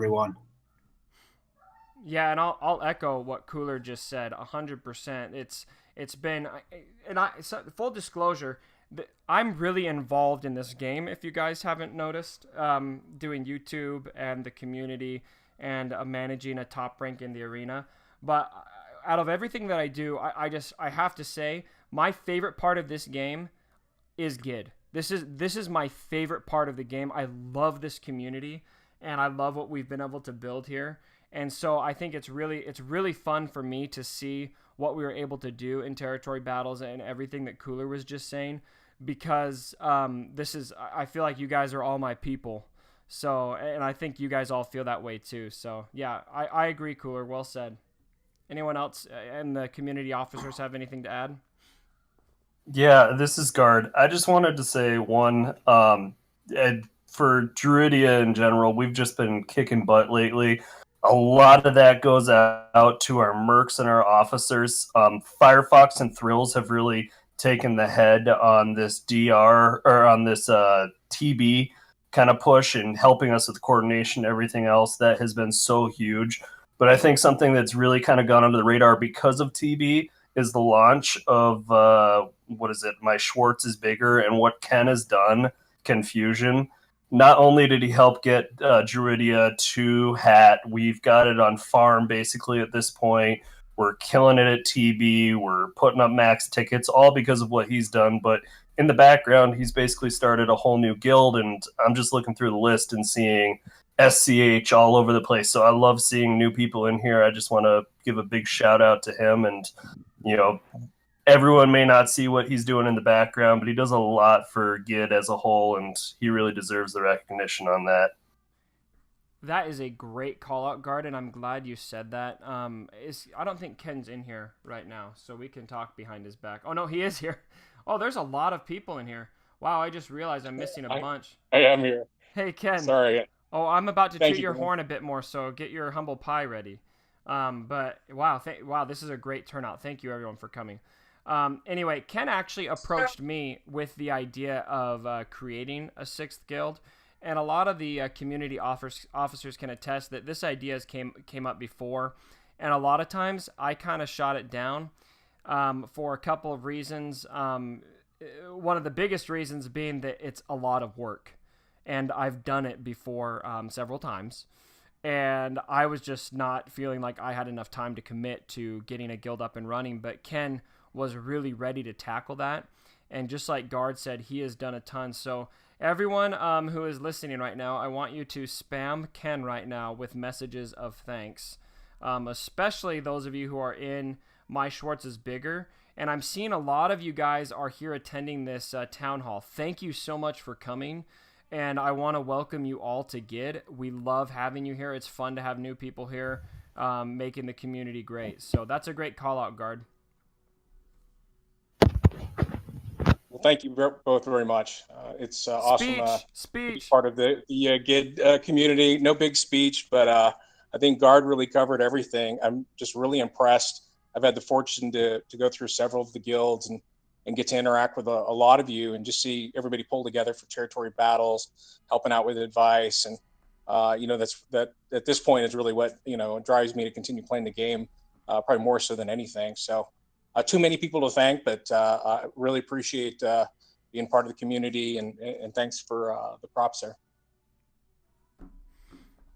everyone. Yeah, and I'll echo what Cooler just said 100%. It's been and I so full disclosure, I'm really involved in this game. If you guys haven't noticed, doing YouTube and the community and managing a top rank in the arena. But out of everything that I do, I have to say my favorite part of this game is Gid. This is my favorite part of the game. I love this community and I love what we've been able to build here. And so I think it's really fun for me to see what we were able to do in territory battles and everything that Cooler was just saying because this is I feel like you guys are all my people. So and I think you guys all feel that way too. So yeah, I agree, Cooler. Well said. Anyone else and the community officers have anything to add? Yeah, this is Guard. I just wanted to say one, for Druidia in general, we've just been kicking butt lately. A lot of that goes out to our mercs and our officers. Firefox and Thrills have really taken the head on this DR or on this TB kind of push and helping us with coordination, everything else. That has been so huge. But I think something that's really kind of gone under the radar because of TB is the launch of what is it? My Schwartz is bigger, and what Ken has done, Confusion. Not only did he help get Druidia to Hat, we've got it on farm basically at this point. We're killing it at TB. We're putting up max tickets, all because of what he's done. But in the background, he's basically started a whole new guild, and I'm just looking through the list and seeing SCH all over the place. So I love seeing new people in here. I just want to give a big shout out to him. And, you know, everyone may not see what he's doing in the background, but he does a lot for Gid as a whole, and he really deserves the recognition on that. That is a great call out, Guard, and I'm glad you said that. I don't think Ken's in here right now, so we can talk behind his back. Oh no, he is here. Oh, there's a lot of people in here. Wow, I just realized I'm missing a I, bunch. I am here. Hey Ken. Sorry. Oh, I'm about to Thank toot you, your Glenn. horn a bit more, so get your humble pie ready. But wow, wow, this is a great turnout. Thank you everyone for coming. Anyway, Ken actually approached me with the idea of creating a sixth guild, and a lot of the community officers can attest that this idea came up before, and a lot of times I kind of shot it down for a couple of reasons. One of the biggest reasons being that it's a lot of work, and I've done it before several times. And I was just not feeling like I had enough time to commit to getting a guild up and running. But Ken was really ready to tackle that. And just like Guard said, he has done a ton. So, everyone who is listening right now, I want you to spam Ken right now with messages of thanks, especially those of you who are in My Schwartz is Bigger. And I'm seeing a lot of you guys are here attending this town hall. Thank you so much for coming. And I want to welcome you all to GID. We love having you here. It's fun to have new people here, making the community great. So that's a great call out, Guard. Well, thank you both very much. It's awesome to be Speech. part of the GID community. No big speech, but I think Guard really covered everything. I'm just really impressed. I've had the fortune to go through several of the guilds and get to interact with a lot of you and just see everybody pull together for territory battles, helping out with advice. And, that at this point is really what, drives me to continue playing the game, probably more so than anything. So too many people to thank, but I really appreciate being part of the community and thanks for the props there.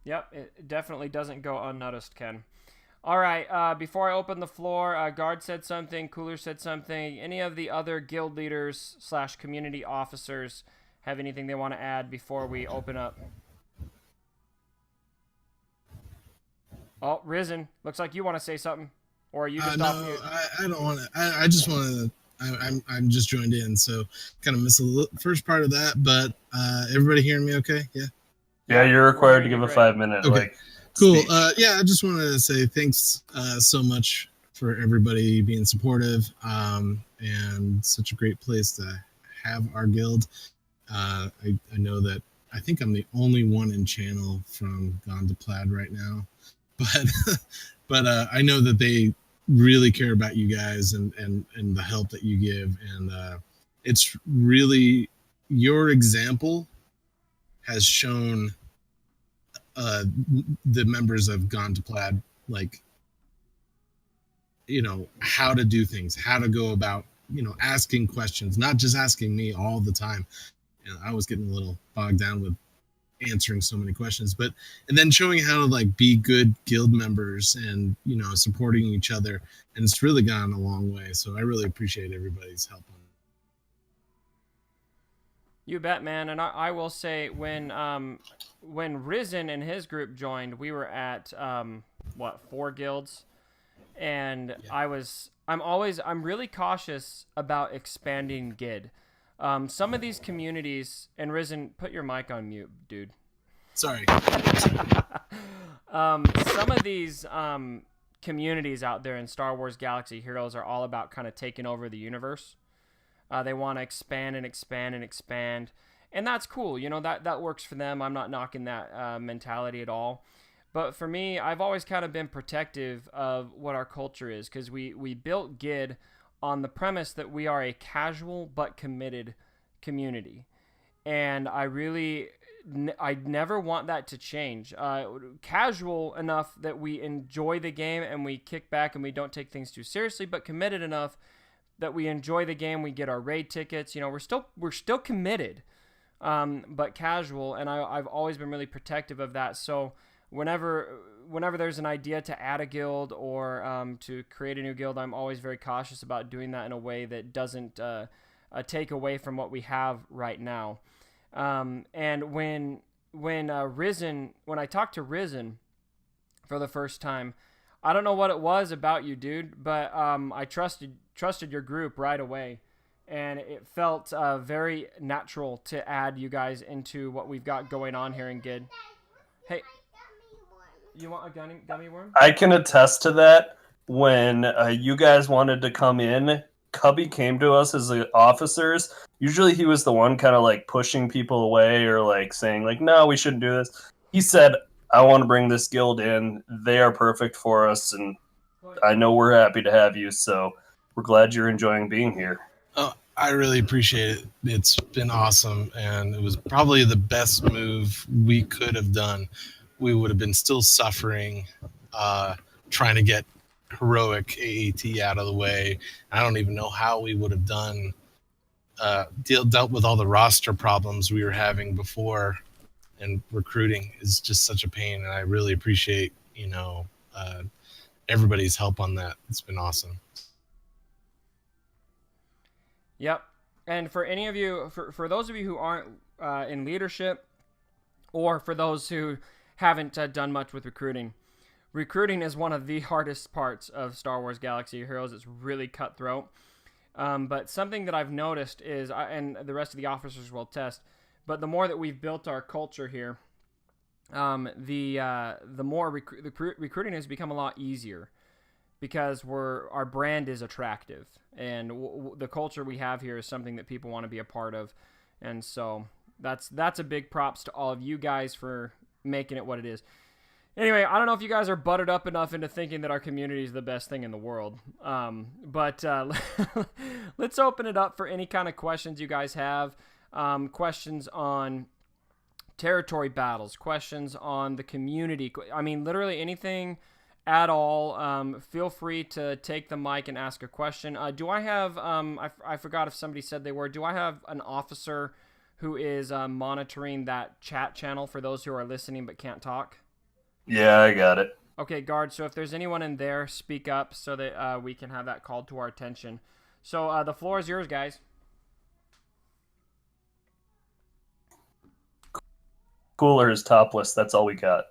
Yep, it definitely doesn't go unnoticed, Ken. All right, before I open the floor, Guard said something, Cooler said something. Any of the other guild leaders / community officers have anything they want to add before we open up? Oh, Risen, looks like you want to say something. Or are you just off No, mute? I don't want to. I just want to. I'm just joined in, so kind of missed the first part of that. But everybody hearing me okay? Yeah. Yeah, you're we're required to hearing you give a great. 5 minute Okay. Cool. speech. Yeah, I just wanted to say thanks so much for everybody being supportive, and such a great place to have our guild. I know that I think I'm the only one in channel from Gone to Plaid right now, but I know that they really care about you guys and the help that you give, and it's really your example has shown the members of Gone to Plaid, like, how to do things, how to go about, asking questions, not just asking me all the time. I was getting a little bogged down with answering so many questions, and then showing how to like be good guild members and supporting each other, and it's really gone a long way. So I really appreciate everybody's help on it. You bet, man. And I will say, when Risen and his group joined, we were at 4 guilds, and yeah. I'm really cautious about expanding GID. Some of these communities, and Risen, put your mic on mute, dude. Sorry. Some of these communities out there in Star Wars Galaxy Heroes are all about kind of taking over the universe. They want to expand and expand and expand, and that's cool. That works for them. I'm not knocking that mentality at all. But for me, I've always kind of been protective of what our culture is, because we built GID on the premise that we are a casual but committed community. And I never want that to change. Casual enough that we enjoy the game and we kick back and we don't take things too seriously, but committed enough that we enjoy the game, we get our raid tickets. We're still committed, but casual. And I've always been really protective of that. So whenever there's an idea to add a guild or to create a new guild, I'm always very cautious about doing that in a way that doesn't take away from what we have right now. And when I talked to Risen for the first time, I don't know what it was about you, dude, but I trusted your group right away, and it felt very natural to add you guys into what we've got going on here in GID. Hey, you want a gummy worm? I can attest to that. When you guys wanted to come in, Cubby came to us as the officers. Usually he was the one kind of like pushing people away or like saying like, no, we shouldn't do this. He said, I want to bring this guild in. They are perfect for us, and I know we're happy to have you, so we're glad you're enjoying being here. Oh, I really appreciate it. It's been awesome, and it was probably the best move we could have done. We would have been still suffering, trying to get heroic AAT out of the way. I don't even know how we would have dealt with all the roster problems we were having before, and recruiting is just such a pain. And I really appreciate, everybody's help on that. It's been awesome. Yep. And for any of you, for those of you who aren't in leadership, or for those who haven't done much with recruiting is one of the hardest parts of Star Wars Galaxy Heroes. It's really cutthroat. But something that I've noticed is, and the rest of the officers will test, but the more that we've built our culture here, the more recruiting has become a lot easier, because our brand is attractive, and the culture we have here is something that people want to be a part of. And so that's a big props to all of you guys for making it what it is. Anyway, I don't know if you guys are buttered up enough into thinking that our community is the best thing in the world. But let's open it up for any kind of questions you guys have. Questions on territory battles, questions on the community. I mean, literally anything at all. Feel free to take the mic and ask a question. Do I have, I forgot if somebody said they were, do I have an officer who is monitoring that chat channel for those who are listening but can't talk? Yeah, I got it. Okay, guard. So if there's anyone in there, speak up so that we can have that called to our attention. So the floor is yours, guys. Cooler is topless. That's all we got.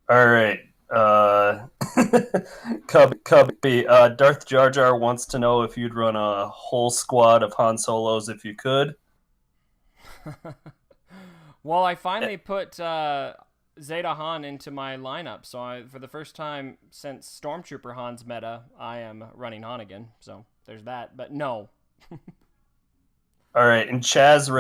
All right. Cubby, Darth Jar Jar wants to know if you'd run a whole squad of Han Solos if you could. Well, I finally put Zeta Han into my lineup, so for the first time since Stormtrooper Han's meta, I am running Han again. So there's that. But no. All right, and Chaz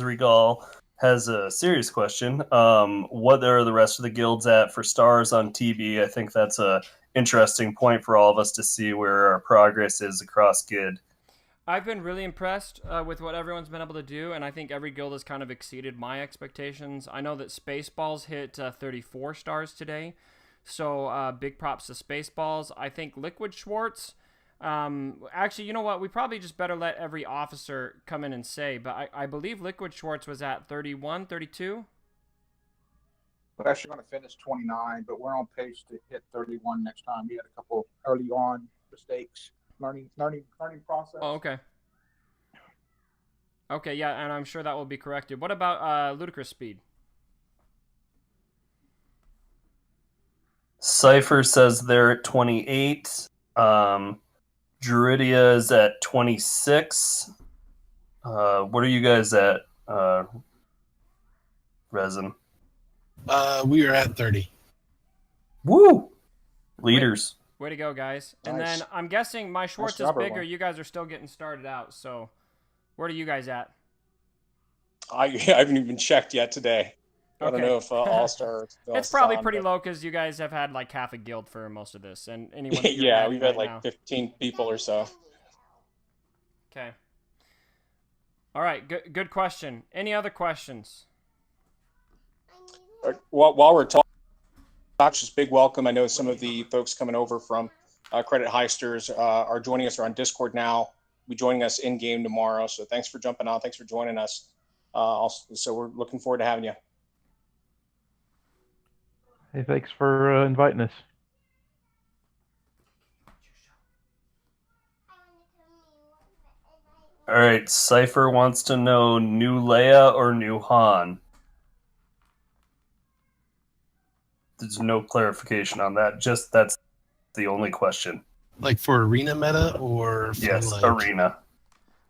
Regal has a serious question. What are the rest of the guilds at for stars on TB? I think that's a interesting point for all of us to see where our progress is across GID. I've been really impressed with what everyone's been able to do, and I think every guild has kind of exceeded my expectations. I know that Spaceballs hit 34 stars today, so big props to Spaceballs. I think Liquid Schwartz, actually, you know what? We probably just better let every officer come in and say, but I believe Liquid Schwartz was at 31, 32? We're actually going to finish 29, but we're on pace to hit 31 next time. We had a couple early on mistakes, learning process. Oh, okay. Okay, yeah, and I'm sure that will be corrected. What about Ludicrous Speed? Cypher says they're at 28. Druidia is at 26. What are you guys at, Resin? We are at 30. Woo! Leaders. Way to go, guys. And Nice. then I'm guessing my Schwartz is job, bigger. everyone. You guys are still getting started out, so where are you guys at? I haven't even checked yet today. I don't Okay. know if All Star. It's probably pretty low because you guys have had like half a guild for most of this, and anyone. That you're Yeah, adding we've had right like now. 15 people or so. Okay. All right. Good question. Any other questions? While we're talking, just big welcome. I know some of the folks coming over from Credit Heisters are joining us. Are on Discord now. Be joining us in game tomorrow. So thanks for jumping on. Thanks for joining us. So we're looking forward to having you. Hey, thanks for inviting us. All right, Cypher wants to know new Leia or new Han. There's no clarification on that. Just that's the only question. Like for arena meta or for Yes, like... arena.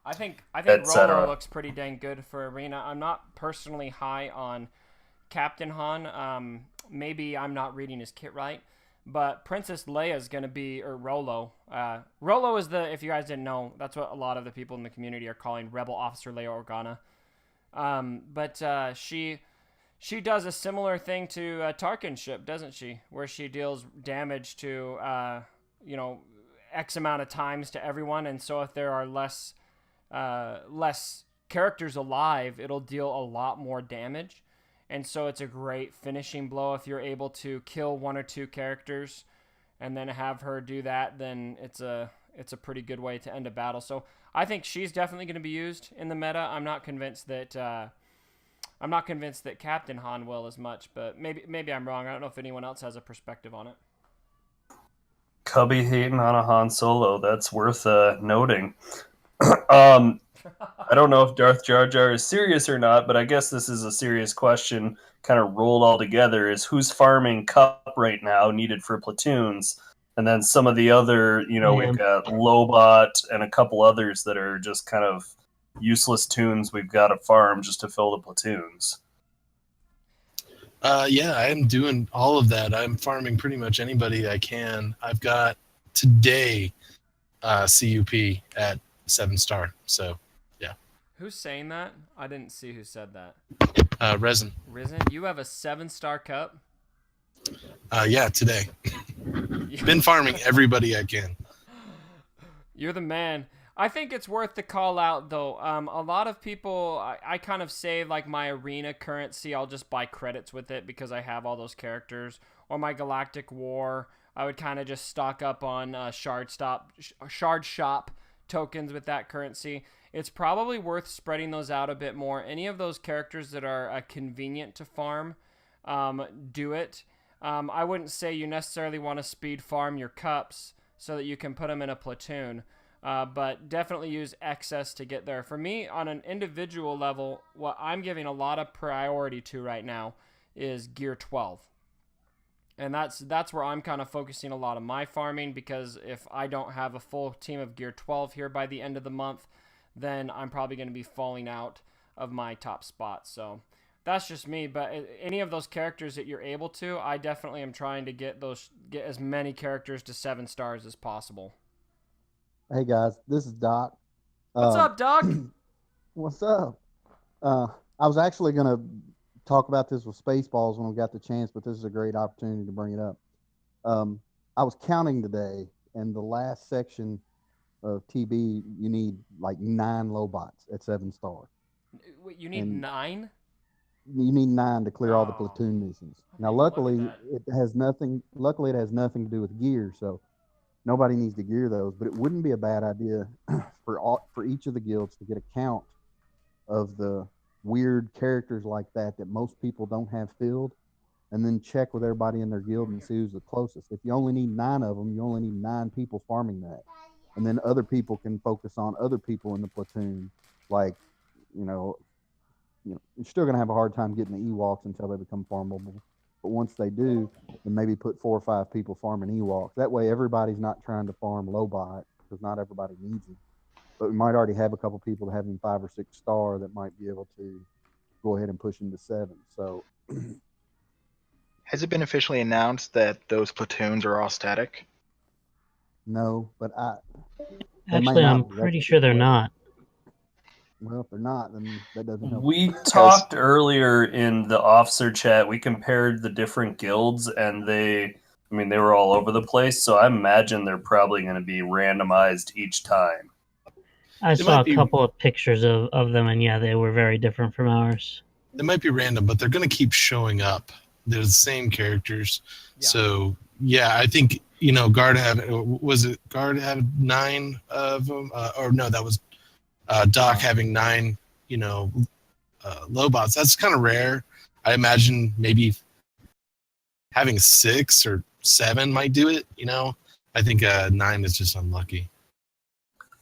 I think Et cetera. Rolo looks pretty dang good for arena. I'm not personally high on Captain Han. Maybe I'm not reading his kit right, but Princess Leia is going to be, or Rolo. Rolo is the, if you guys didn't know, that's what a lot of the people in the community are calling Rebel Officer Leia Organa. But she does a similar thing to Tarkin ship, doesn't she? Where she deals damage to, X amount of times to everyone, and so if there are less characters alive, it'll deal a lot more damage. And so it's a great finishing blow if you're able to kill one or two characters and then have her do that, then it's a pretty good way to end a battle. So I think she's definitely going to be used in the meta. I'm not convinced that Captain Han will as much, but maybe I'm wrong. I don't know if anyone else has a perspective on it. Cubby hating on a Han Solo. That's worth noting. I don't know if Darth Jar Jar is serious or not, but I guess this is a serious question kind of rolled all together, is who's farming Cup right now needed for platoons? And then some of the other, we've got Lobot and a couple others that are just kind of useless tunes we've got to farm just to fill the platoons. Yeah, I am doing all of that. I'm farming pretty much anybody I can. I've got today CUP at 7-star. So, yeah. Who's saying that? I didn't see who said that. Resin. Risen, you have a 7-star cup? Yeah, today. Been farming everybody I can. You're the man. I think it's worth the call out, though. A lot of people, I kind of save like my arena currency. I'll just buy credits with it because I have all those characters. Or my Galactic War, I would kind of just stock up on Shard Shop tokens with that currency. It's probably worth spreading those out a bit more. Any of those characters that are convenient to farm, do it. I wouldn't say you necessarily want to speed farm your cups so that you can put them in a platoon. But definitely use excess to get there. For me, on an individual level, what I'm giving a lot of priority to right now is Gear 12. And that's where I'm kind of focusing a lot of my farming, because if I don't have a full team of Gear 12 here by the end of the month, then I'm probably going to be falling out of my top spot. So that's just me. But any of those characters that you're able to, I definitely am trying to get as many characters to 7 stars as possible. Hey guys, this is Doc. What's up, Doc? What's up? I was actually going to talk about this with Spaceballs when we got the chance, but this is a great opportunity to bring it up. I was counting today, and the last section of TB, you need like 9 Lobots at 7-star. Wait, you need And 9? you need 9 to clear all the Oh, platoon missions. I Now, didn't even look at luckily, that. it has nothing. Luckily, it has nothing to do with gear, so nobody needs to gear those. But it wouldn't be a bad idea for each of the guilds to get a count of the weird characters like that most people don't have filled, and then check with everybody in their guild and see who's the closest. If you only need 9 of them, you only need 9 people farming that, and then other people can focus on other people in the platoon. Like, you know, you're still going to have a hard time getting the Ewoks until they become farmable. But once they do, then maybe put 4 or 5 people farming Ewoks. That way, everybody's not trying to farm Lobot because not everybody needs him. But we might already have a couple people that have him 5 or 6 star that might be able to go ahead and push him to 7. So, Has it been officially announced that those platoons are all static? no, but they may Actually, not I'm be. That's pretty a sure good they're question. not. Well, if they're not, then that doesn't help. We talked earlier in the officer chat. We compared the different guilds, and they were all over the place. So I imagine they're probably going to be randomized each time. I They saw might a be- couple of pictures of them, and yeah, they were very different from ours. They might be random, but they're going to keep showing up. They're the same characters. Yeah. So, yeah, I think, Guard had 9 of them? Or no, that was Doc having 9, Lobots. That's kind of rare. I imagine maybe having 6 or 7 might do it, I think 9 is just unlucky.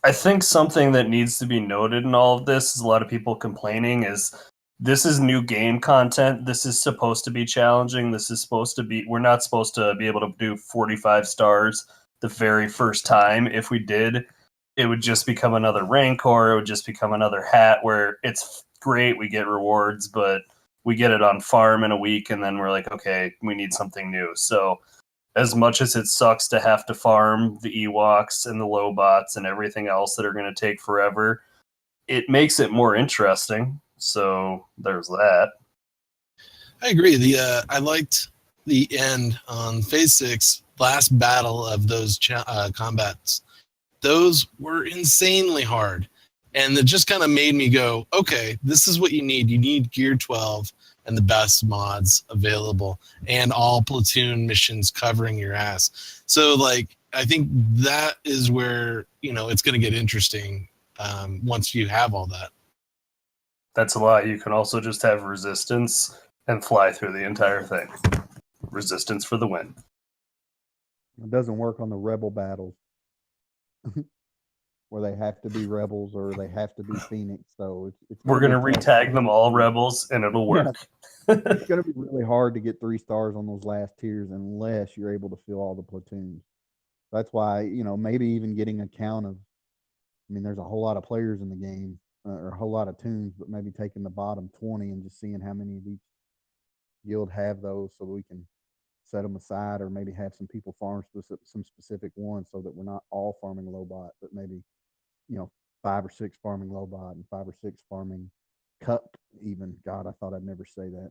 I think something that needs to be noted in all of this is a lot of people complaining is this is new game content. This is supposed to be challenging. We're not supposed to be able to do 45 stars the very first time. If we did, it would just become another Rancor. It would just become another hat where it's great. We get rewards, but we get it on farm in a week. And then we're like, okay, we need something new. So as much as it sucks to have to farm the Ewoks and the Lobots and everything else that are going to take forever, it makes it more interesting. So there's that. I agree. I liked the end on Phase 6, last battle of those combats. Those were insanely hard. And it just kind of made me go, okay, this is what you need. You need Gear 12 and the best mods available and all platoon missions covering your ass. So, I think that is where, it's going to get interesting once you have all that. That's a lot. You can also just have resistance and fly through the entire thing. Resistance for the win. It doesn't work on the rebel battles where they have to be rebels or they have to be Phoenix. So it's We're going to be tough. retag them all rebels, and it'll work. It's going to be really hard to get 3 stars on those last tiers unless you're able to fill all the platoons. That's why, maybe even getting a count of, there's a whole lot of players in the game or a whole lot of tunes, but maybe taking the bottom 20 and just seeing how many of each guild have those so that we can set them aside, or maybe have some people farm some specific ones so that we're not all farming Lobot, but maybe 5 or 6 farming Lobot and 5 or 6 farming Cup. Even, God, I thought I'd never say that,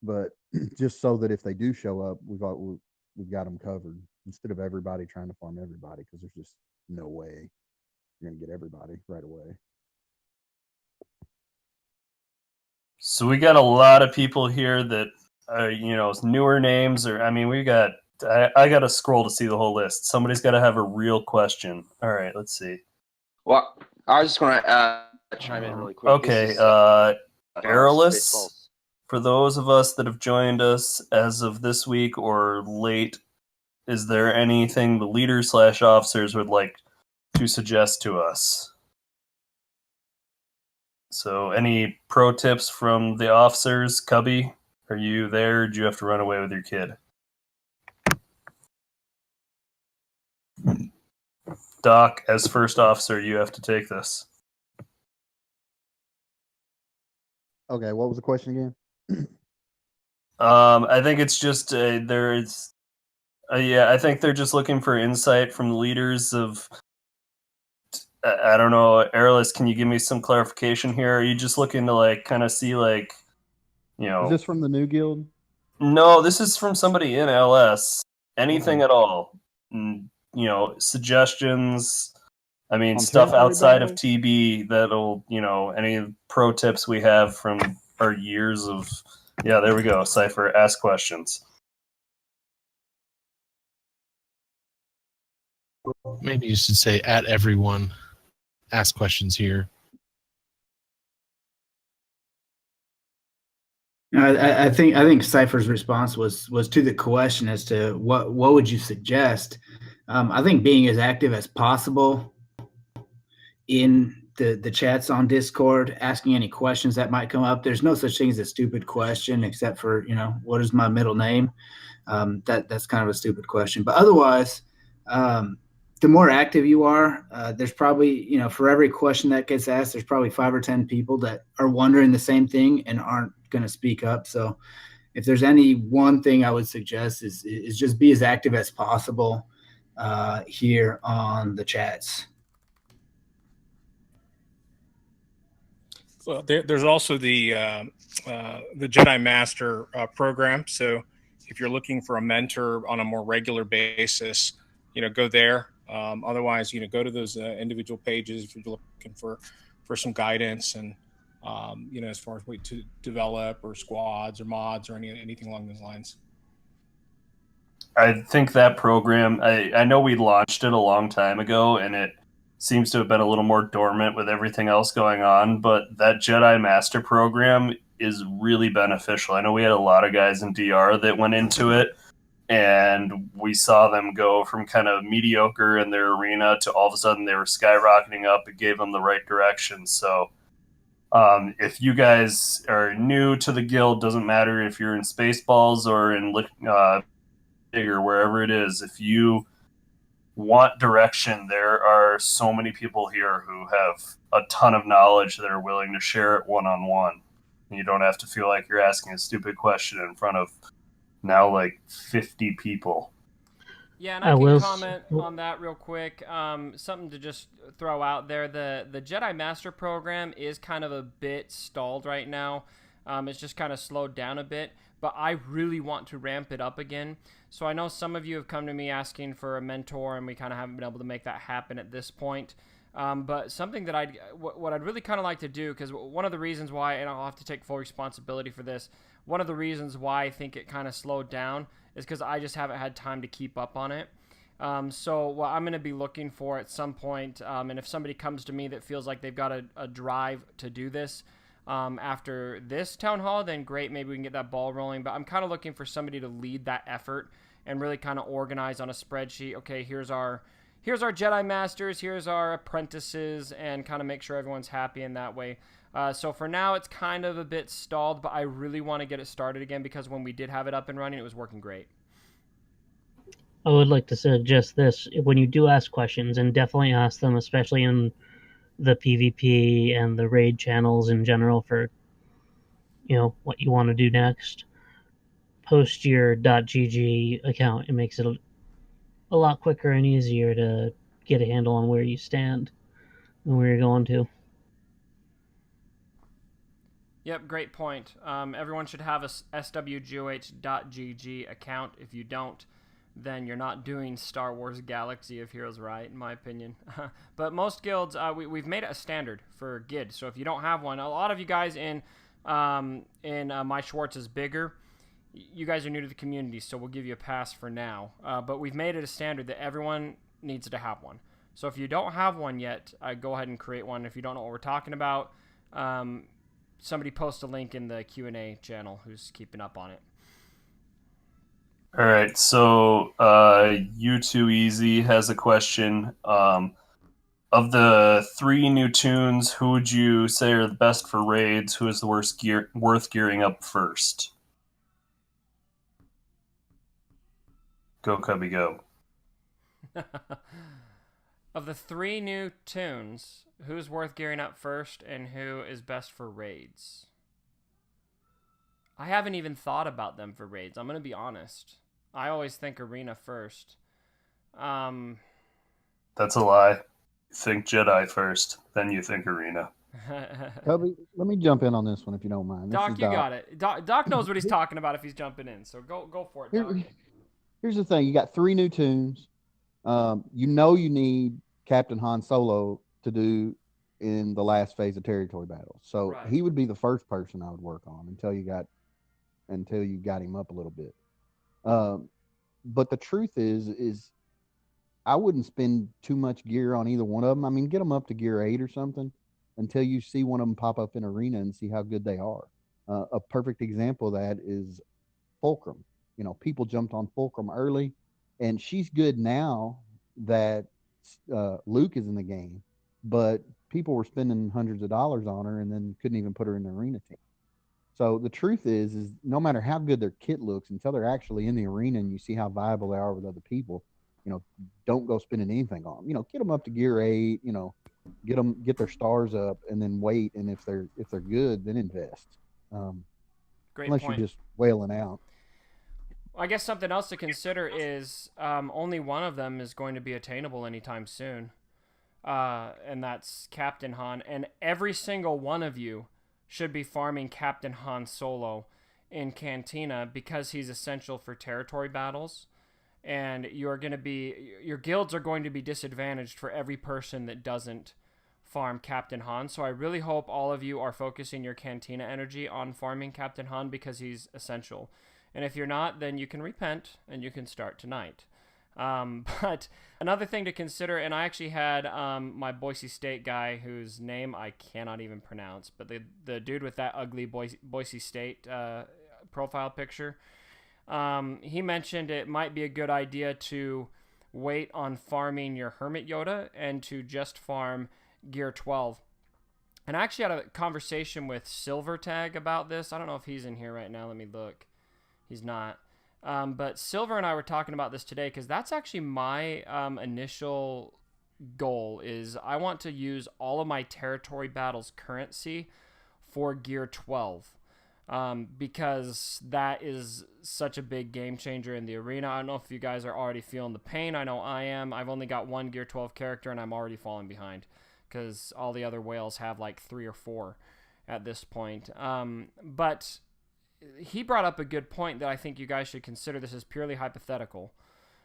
but just so that if they do show up, we've got them covered instead of everybody trying to farm everybody, because there's just no way you're gonna get everybody right away. So we got a lot of people here that are, newer names, or we got. I got to scroll to see the whole list. Somebody's got to have a real question. All right, let's see. Well, I was just going to chime in really quick. Okay, Aerolus, for those of us that have joined us as of this week or late, is there anything the leaders/officers would like to suggest to us? So any pro tips from the officers? Cubby, are you there? Or did you have to run away with your kid? Doc, as first officer, you have to take this. Okay, what was the question again? I think it's just I think they're just looking for insight from the leaders of I don't know, Airless, can you give me some clarification here? Are you just looking to like kind of see like, you know? Is this from the new guild? No, this is from somebody in LS. Anything Okay. at all? You know, suggestions. I mean, On stuff territory outside of battles? TB that'll, you know, any pro tips we have from our years of. Yeah, there we go. Cypher, ask questions. Maybe you should say at everyone, ask questions here. I think Cypher's response was to the question as to what would you suggest. I think being as active as possible in the chats on Discord, asking any questions that might come up. There's no such thing as a stupid question, except for what is my middle name. That's kind of a stupid question, but otherwise, the more active you are, there's probably for every question that gets asked, there's probably 5 or 10 people that are wondering the same thing and aren't going to speak up. So if there's any one thing I would suggest is just be as active as possible here on the chats. Well, there's also the Jedi Master program. So if you're looking for a mentor on a more regular basis, go there. Otherwise, go to those individual pages if you're looking for some guidance and as far as way to develop or squads or mods or anything along those lines. I think that program, I know we launched it a long time ago, and it seems to have been a little more dormant with everything else going on, but that Jedi Master program is really beneficial. I know we had a lot of guys in DR that went into it, and we saw them go from kind of mediocre in their arena to all of a sudden they were skyrocketing up. It gave them the right direction. So if you guys are new to the guild, doesn't matter if you're in Spaceballs or in or wherever it is, if you want direction, there are so many people here who have a ton of knowledge that are willing to share it one-on-one. You don't have to feel like you're asking a stupid question in front of now like 50 people. Yeah, and I can will comment on that real quick. Something to just throw out there. The Jedi Master program is kind of a bit stalled right now. It's just kind of slowed down a bit, but I really want to ramp it up again. So I know some of you have come to me asking for a mentor, and we kind of haven't been able to make that happen at this point. But something that what I'd really kind of like to do, because one of the reasons why, and I'll have to take full responsibility for this, one of the reasons why I think it kind of slowed down is because I just haven't had time to keep up on it. So what I'm going to be looking for at some point, and if somebody comes to me that feels like they've got a drive to do this after this town hall, then great, maybe we can get that ball rolling. But I'm kind of looking for somebody to lead that effort and really kind of organize on a spreadsheet. Okay, here's our Jedi Masters, here's our apprentices, and kind of make sure everyone's happy in that way. So for now, it's kind of a bit stalled, but I really want to get it started again because when we did have it up and running, it was working great. I would like to suggest this. When you do ask questions, and definitely ask them, especially in the PvP and the raid channels in general for, what you want to do next, post your .gg account. It makes it a lot quicker and easier to get a handle on where you stand and where you're going to. Yep, great point. Everyone should have a swgoh.gg account. If you don't, then you're not doing Star Wars Galaxy of Heroes right, in my opinion. But most guilds, we've made it a standard for GID. So if you don't have one, a lot of you guys in My Schwartz is Bigger, you guys are new to the community, so we'll give you a pass for now. But we've made it a standard that everyone needs to have one. So if you don't have one yet, go ahead and create one. If you don't know what we're talking about, somebody post a link in the Q&A channel who's keeping up on it. All right, so U2Easy has a question. Of the 3 new tunes, who would you say are the best for raids? Who is the worth gearing up first? Go, Cubby, go. Of the 3 new tunes, who's worth gearing up first and who is best for raids? I haven't even thought about them for raids. I'm going to be honest. I always think arena first. That's a lie. Think Jedi first, then you think Arena. Cubby, let me jump in on this one if you don't mind. This Doc, is you got it. Doc knows what he's talking about if he's jumping in. So go for it, Doc. Here's the thing: you got 3 new tunes. You know you need Captain Han Solo to do in the last phase of territory battles. So Right. he would be the first person I would work on until you got him up a little bit. But the truth is I wouldn't spend too much gear on either one of them. I mean, get them up to gear 8 or something until you see one of them pop up in arena and see how good they are. A perfect example of that is Fulcrum. You know, people jumped on Fulcrum early, and she's good now that Luke is in the game, but people were spending hundreds of dollars on her and then couldn't even put her in the arena team. So the truth is no matter how good their kit looks, until they're actually in the arena and you see how viable they are with other people, you know, don't go spending anything on them. You know, get them up to gear 8. You know, get their stars up, and then wait. And if they're good, then invest. Great unless point. you're just wailing out. I guess something else to consider is only one of them is going to be attainable anytime soon, and that's Captain Han. And every single one of you should be farming Captain Han Solo in Cantina because he's essential for territory battles. And your guilds are going to be disadvantaged for every person that doesn't farm Captain Han. So I really hope all of you are focusing your Cantina energy on farming Captain Han because he's essential. And if you're not, then you can repent and you can start tonight. But another thing to consider, and I actually had my Boise State guy whose name I cannot even pronounce, but the dude with that ugly Boise State profile picture, he mentioned it might be a good idea to wait on farming your Hermit Yoda and to just farm Gear 12. And I actually had a conversation with Silvertag about this. I don't know if he's in here right now. Let me look. He's not. But Silver and I were talking about this today because that's actually my initial goal is I want to use all of my territory battles currency for Gear 12. Because that is such a big game changer in the arena. I don't know if you guys are already feeling the pain. I know I am. I've only got one Gear 12 character and I'm already falling behind because all the other whales have like 3 or 4 at this point. But he brought up a good point that I think you guys should consider. This is purely hypothetical.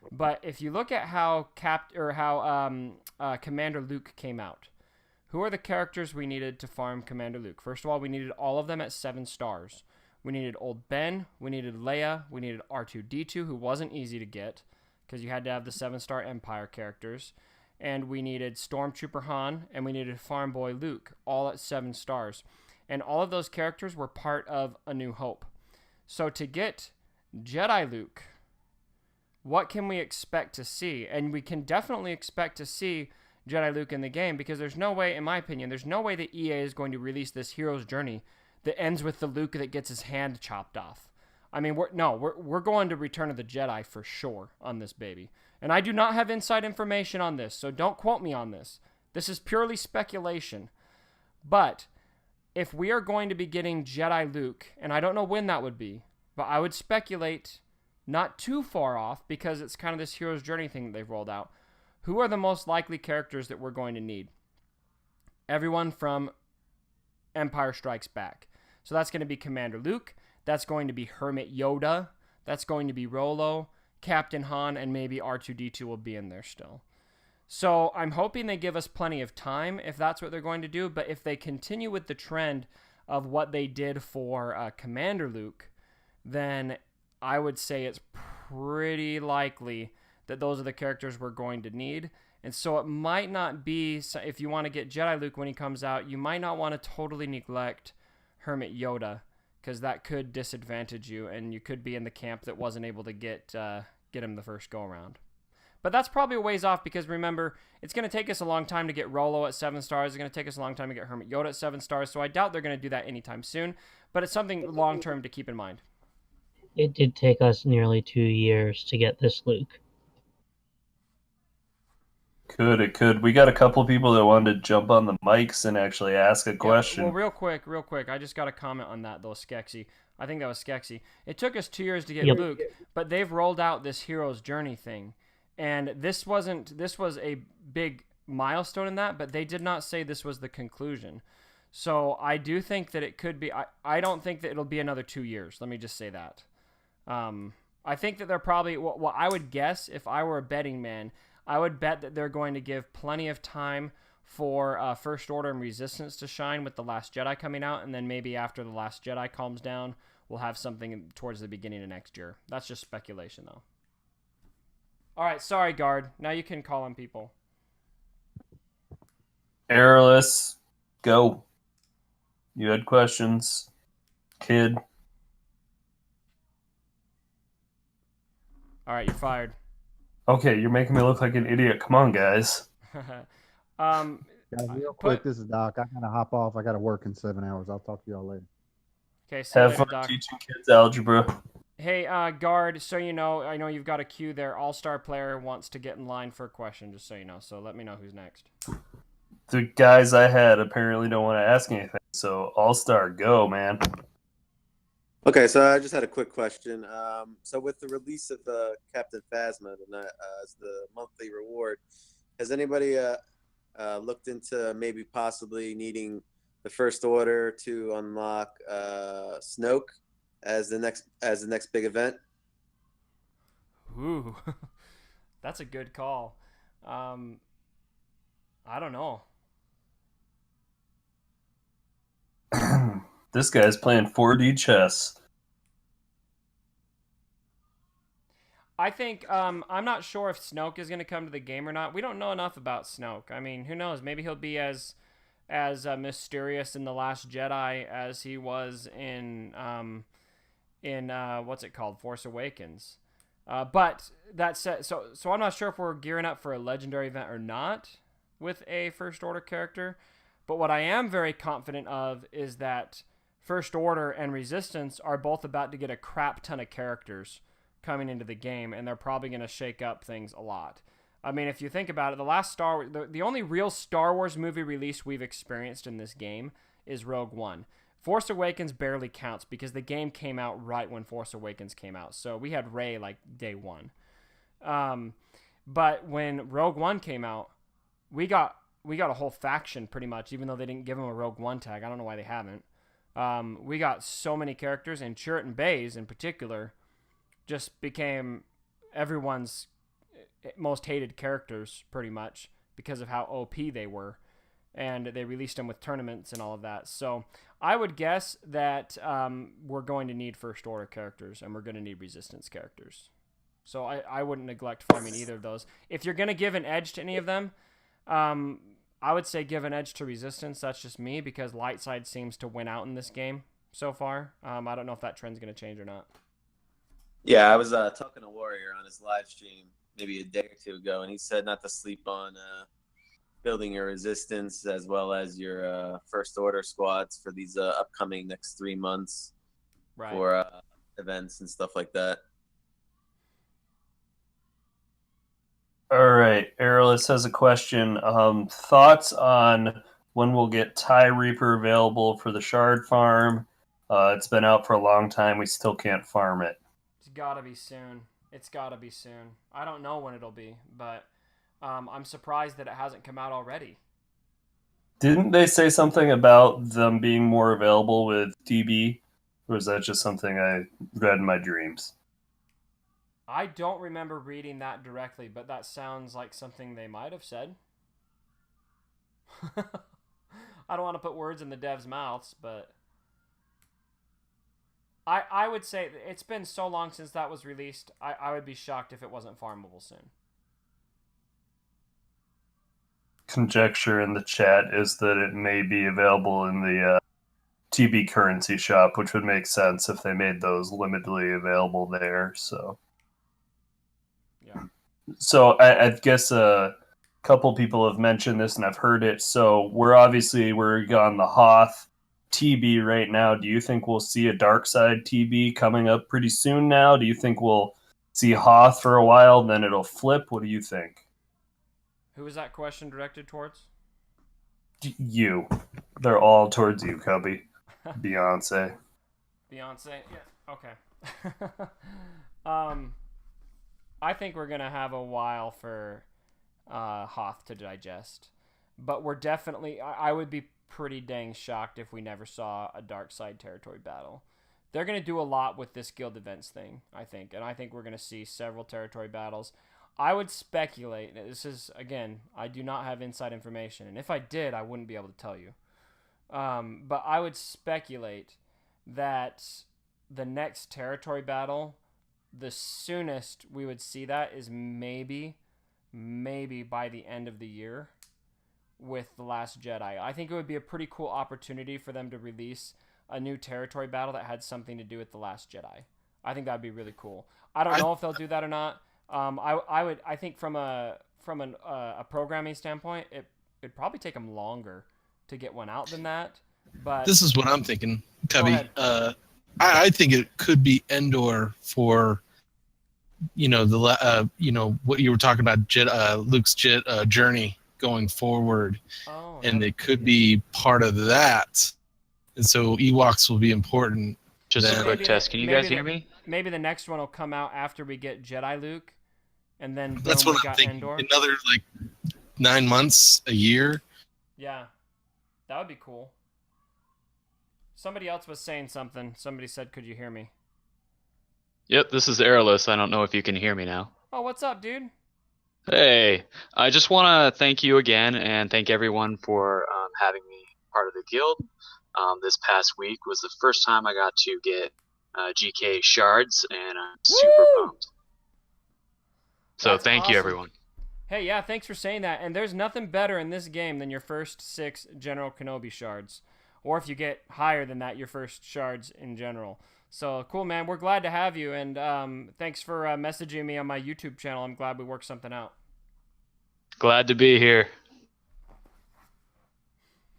But if you look at how Commander Luke came out, who are the characters we needed to farm Commander Luke? First of all, we needed all of them at 7 stars. We needed Old Ben, we needed Leia, we needed R2-D2, who wasn't easy to get because you had to have the 7-star Empire characters. And we needed Stormtrooper Han, and we needed Farm Boy Luke, all at 7 stars. And all of those characters were part of A New Hope. So to get Jedi Luke, what can we expect to see? And we can definitely expect to see Jedi Luke in the game because there's no way, in my opinion, there's no way that EA is going to release this hero's journey that ends with the Luke that gets his hand chopped off. I mean, we're going to Return of the Jedi for sure on this baby. And I do not have inside information on this, so don't quote me on this. This is purely speculation. But if we are going to be getting Jedi Luke, and I don't know when that would be, but I would speculate not too far off because it's kind of this hero's journey thing that they've rolled out. Who are the most likely characters that we're going to need? Everyone from Empire Strikes Back. So that's going to be Commander Luke. That's going to be Hermit Yoda. That's going to be Rolo, Captain Han, and maybe R2-D2 will be in there still. So I'm hoping they give us plenty of time if that's what they're going to do. But if they continue with the trend of what they did for Commander Luke, then I would say it's pretty likely that those are the characters we're going to need. And so it might not be, if you want to get Jedi Luke when he comes out, you might not want to totally neglect Hermit Yoda because that could disadvantage you and you could be in the camp that wasn't able to get him the first go around. But that's probably a ways off because remember, it's going to take us a long time to get Rolo at 7 stars. It's going to take us a long time to get Hermit Yoda at 7 stars. So I doubt they're going to do that anytime soon, but it's something long-term to keep in mind. It did take us nearly 2 years to get this Luke. It could. We got a couple people that wanted to jump on the mics and actually ask a question. Well, real quick. I just got a comment on that, though, Skexy. I think that was Skexy. It took us 2 years to get Luke, but they've rolled out this hero's journey thing. And this was a big milestone in that, but they did not say this was the conclusion. So I do think that it could be. I don't think that it'll be another 2 years. Let me just say that. I think that they're probably. Well, I would guess if I were a betting man, I would bet that they're going to give plenty of time for First Order and Resistance to shine with The Last Jedi coming out, and then maybe after The Last Jedi calms down, we'll have something towards the beginning of next year. That's just speculation, though. All right, sorry, Guard. Now you can call on people. Airless, go. You had questions, kid. All right, you're fired. Okay, you're making me look like an idiot. Come on, guys. Guys, real quick, this is Doc. I gotta hop off. I gotta work in 7 hours. I'll talk to y'all later. Okay, see you Have later, fun Doc. teaching kids algebra. Hey, Guard, so you know, I know you've got a queue there. All-Star player wants to get in line for a question, just so you know. So let me know who's next. The guys I had apparently don't want to ask anything, so All-Star, go, man. Okay, so I just had a quick question. So with the release of Captain Phasma as the monthly reward, has anybody looked into maybe possibly needing the First Order to unlock Snoke as the next big event? Ooh, that's a good call. I don't know. This guy's playing 4D chess. I think I'm not sure if Snoke is going to come to the game or not. We don't know enough about Snoke. I mean, who knows? Maybe he'll be as mysterious in The Last Jedi as he was in what's it called, Force Awakens. But that said, so I'm not sure if we're gearing up for a legendary event or not with a First Order character. But what I am very confident of is that First Order and Resistance are both about to get a crap ton of characters coming into the game, and they're probably going to shake up things a lot. I mean, if you think about it, the only real Star Wars movie release we've experienced in this game is Rogue One. Force Awakens barely counts because the game came out right when Force Awakens came out, so we had Rey like day one. But when Rogue One came out, we got a whole faction pretty much, even though they didn't give them a Rogue One tag. I don't know why they haven't. We got so many characters, and Chirrut and Baze in particular just became everyone's most hated characters pretty much because of how OP they were, and they released them with tournaments and all of that. So I would guess that we're going to need First Order characters, and we're going to need Resistance characters. So I wouldn't neglect farming either of those. If you're going to give an edge to any of them, I would say give an edge to Resistance. That's just me, because light side seems to win out in this game so far. I don't know if that trend's going to change or not. Yeah, I was talking to Warrior on his live stream maybe a day or two ago, and he said not to sleep on building your Resistance as well as your First Order squads for these upcoming next 3 months for events and stuff like that. All right, Airless has a question. Thoughts on when we'll get TIE Reaper available for the Shard farm? It's been out for a long time. We still can't farm it. It's got to be soon. It's got to be soon. I don't know when it'll be, but I'm surprised that it hasn't come out already. Didn't they say something about them being more available with DB? Or was that just something I read in my dreams? I don't remember reading that directly, but that sounds like something they might have said. I don't want to put words in the devs' mouths, but I would say it's been so long since that was released, I would be shocked if it wasn't farmable soon. Conjecture in the chat is that it may be available in the TB currency shop, which would make sense if they made those limitedly available there. So, yeah. So I guess a couple people have mentioned this, and I've heard it. So we're on the Hoth TB right now. Do you think we'll see a dark side TB coming up pretty soon now? Do you think we'll see Hoth for a while, then it'll flip? What do you think? Who was that question directed towards? You. They're all towards you, Cubby. Beyonce. Beyonce? Yeah. Okay. I think we're going to have a while for Hoth to digest. But we're definitely, I would be pretty dang shocked if we never saw a dark side territory battle. They're going to do a lot with this guild events thing, I think. And I think we're going to see several territory battles. I would speculate, this is, again, I do not have inside information. And if I did, I wouldn't be able to tell you. But I would speculate that the next territory battle, the soonest we would see that is maybe by the end of the year with The Last Jedi. I think it would be a pretty cool opportunity for them to release a new territory battle that had something to do with The Last Jedi. I think that'd be really cool. I don't know if they'll do that or not. I think from a programming standpoint, it'd probably take them longer to get one out than that. But this is what I'm thinking, Tubby. I think it could be Endor for, what you were talking about, Luke's journey going forward, and it could be part of that. And so Ewoks will be important. Just a quick test. Can you guys hear me? Maybe the next one will come out after we get Jedi Luke, and then that's what I'm thinking. Endor. Another 9 months, a year. Yeah, that would be cool. Somebody else was saying something. Somebody said, "Could you hear me?" Yep, this is Airless. I don't know if you can hear me now. Oh, what's up, dude? Hey, I just want to thank you again and thank everyone for having me part of the guild. This past week was the first time I got to get GK shards, and I'm super pumped. So That's thank awesome. you, everyone. Hey, yeah, thanks for saying that. And there's nothing better in this game than your first 6 General Kenobi shards. Or if you get higher than that, your first shards in general. So, cool, man. We're glad to have you. And thanks for messaging me on my YouTube channel. I'm glad we worked something out. Glad to be here.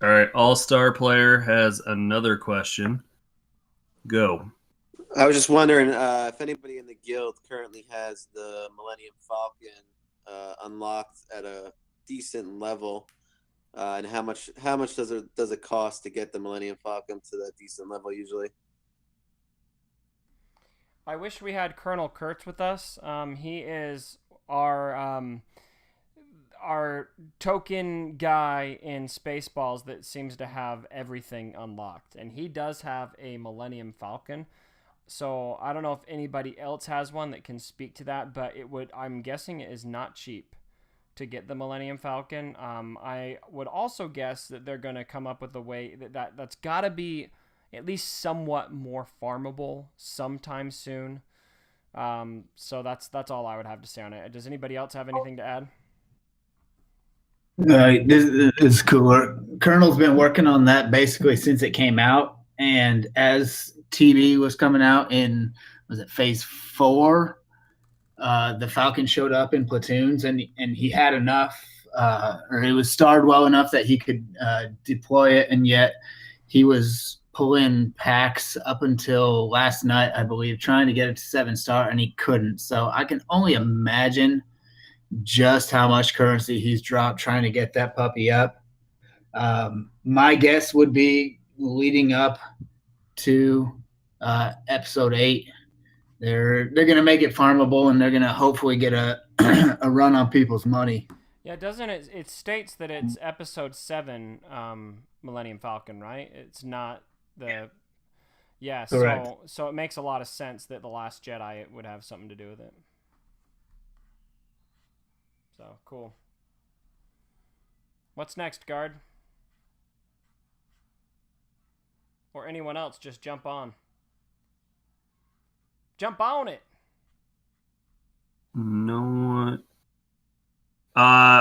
All right, All-Star Player has another question. Go. I was just wondering if anybody in the guild currently has the Millennium Falcon unlocked at a decent level, and how much does it cost to get the Millennium Falcon to that decent level usually? I wish we had Colonel Kurtz with us. He is our token guy in Spaceballs that seems to have everything unlocked, and he does have a Millennium Falcon. So I don't know if anybody else has one that can speak to that, but I'm guessing it is not cheap to get the Millennium Falcon. I would also guess that they're going to come up with a way that's got to be at least somewhat more farmable sometime soon. So that's all I would have to say on it. Does anybody else have anything to add? This is cooler. Colonel's been working on that basically since it came out, and as TV was coming out in, was it phase 4? The Falcon showed up in platoons, and he had enough, or it was starred well enough that he could deploy it, and yet he was pulling packs up until last night, I believe, trying to get it to 7-star, and he couldn't. So I can only imagine just how much currency he's dropped trying to get that puppy up. My guess would be leading up to episode 8, they're going to make it farmable, and they're going to hopefully get a run on people's money. Yeah, doesn't it? It states that it's episode 7 Millennium Falcon, right? It's not the. Yeah, so it makes a lot of sense that The Last Jedi would have something to do with it. So cool. What's next, Guard? Or anyone else, just jump on. Jump on it. No one.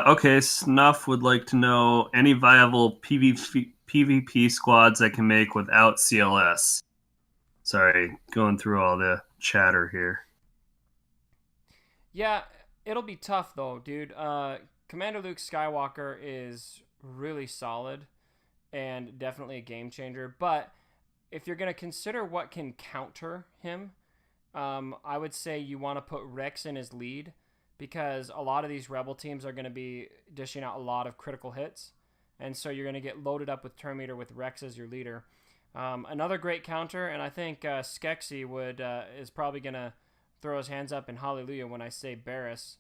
Okay, Snuff would like to know any viable PvP squads I can make without CLS. Sorry, going through all the chatter here. Yeah, it'll be tough though, dude. Commander Luke Skywalker is really solid and definitely a game changer, but if you're going to consider what can counter him, I would say you want to put Rex in his lead, because a lot of these Rebel teams are going to be dishing out a lot of critical hits, and so you're going to get loaded up with Terminator with Rex as your leader. Another great counter, and I think Skeksis is probably going to throw his hands up in hallelujah when I say Barriss.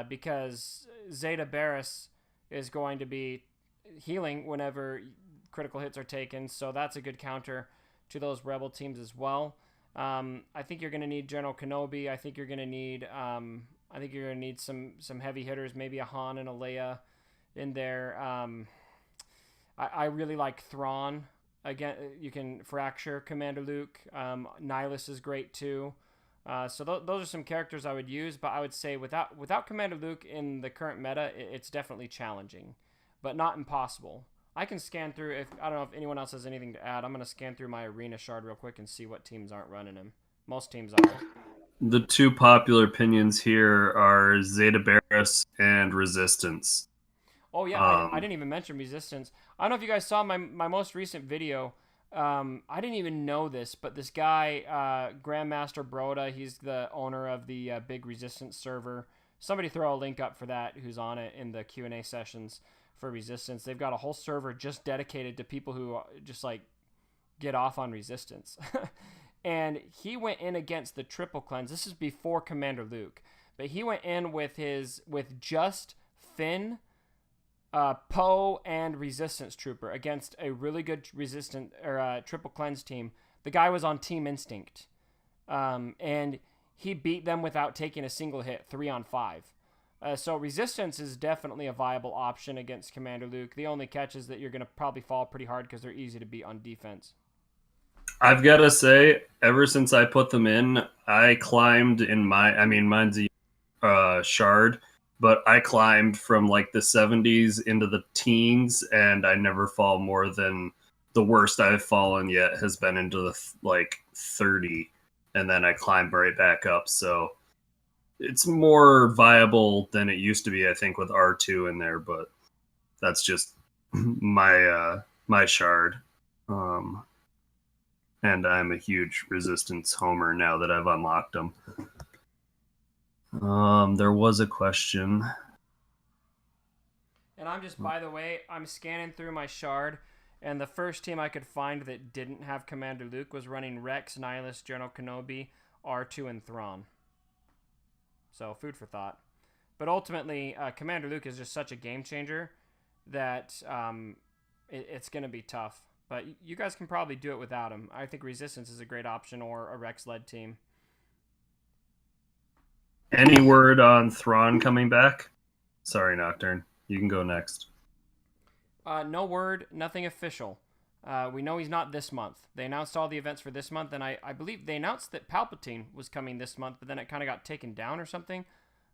because Zeta Barris is going to be healing whenever critical hits are taken, so that's a good counter to those Rebel teams as well. I think you're going to need General Kenobi. I think you're going to need some heavy hitters, maybe a Han and a Leia in there. I really like Thrawn. Again, you can fracture Commander Luke. Nihilus is great too. So those are some characters I would use, but I would say without Commander Luke in the current meta, it's definitely challenging, but not impossible. I can scan through. I don't know if anyone else has anything to add. I'm going to scan through my arena shard real quick and see what teams aren't running him. Most teams are. The two popular opinions here are Zeta Barris and Resistance. Oh yeah, I didn't even mention Resistance. I don't know if you guys saw my most recent video. I didn't even know this, but this guy, Grandmaster Broda, he's the owner of the big Resistance server. Somebody throw a link up for that who's on it in the Q&A sessions for Resistance. They've got a whole server just dedicated to people who just like get off on Resistance. And he went in against the triple cleanse. This is before Commander Luke, but he went in with just Finn, Poe, and Resistance Trooper against a really good triple cleanse team. The guy was on Team Instinct, and he beat them without taking a single hit, 3-on-5. So Resistance is definitely a viable option against Commander Luke. The only catch is that you're going to probably fall pretty hard because they're easy to beat on defense. I've got to say, ever since I put them in, I climbed in mine's a shard, but I climbed from like the 70s into the teens, and I never fall more than the worst I've fallen yet has been into the 30, and then I climb right back up. So it's more viable than it used to be, I think, with R2 in there, but that's just my shard. And I'm a huge Resistance homer now that I've unlocked them. There was a question. And I'm just, by the way, I'm scanning through my shard, and the first team I could find that didn't have Commander Luke was running Rex, Nihilus, General Kenobi, R2, and Thrawn. So, food for thought. But ultimately, Commander Luke is just such a game changer that it's going to be tough. But you guys can probably do it without him. I think Resistance is a great option, or a Rex-led team. Any word on Thrawn coming back? Sorry, Nocturne. You can go next. No word, nothing official. We know he's not this month. They announced all the events for this month, and I believe they announced that Palpatine was coming this month, but then it kind of got taken down or something.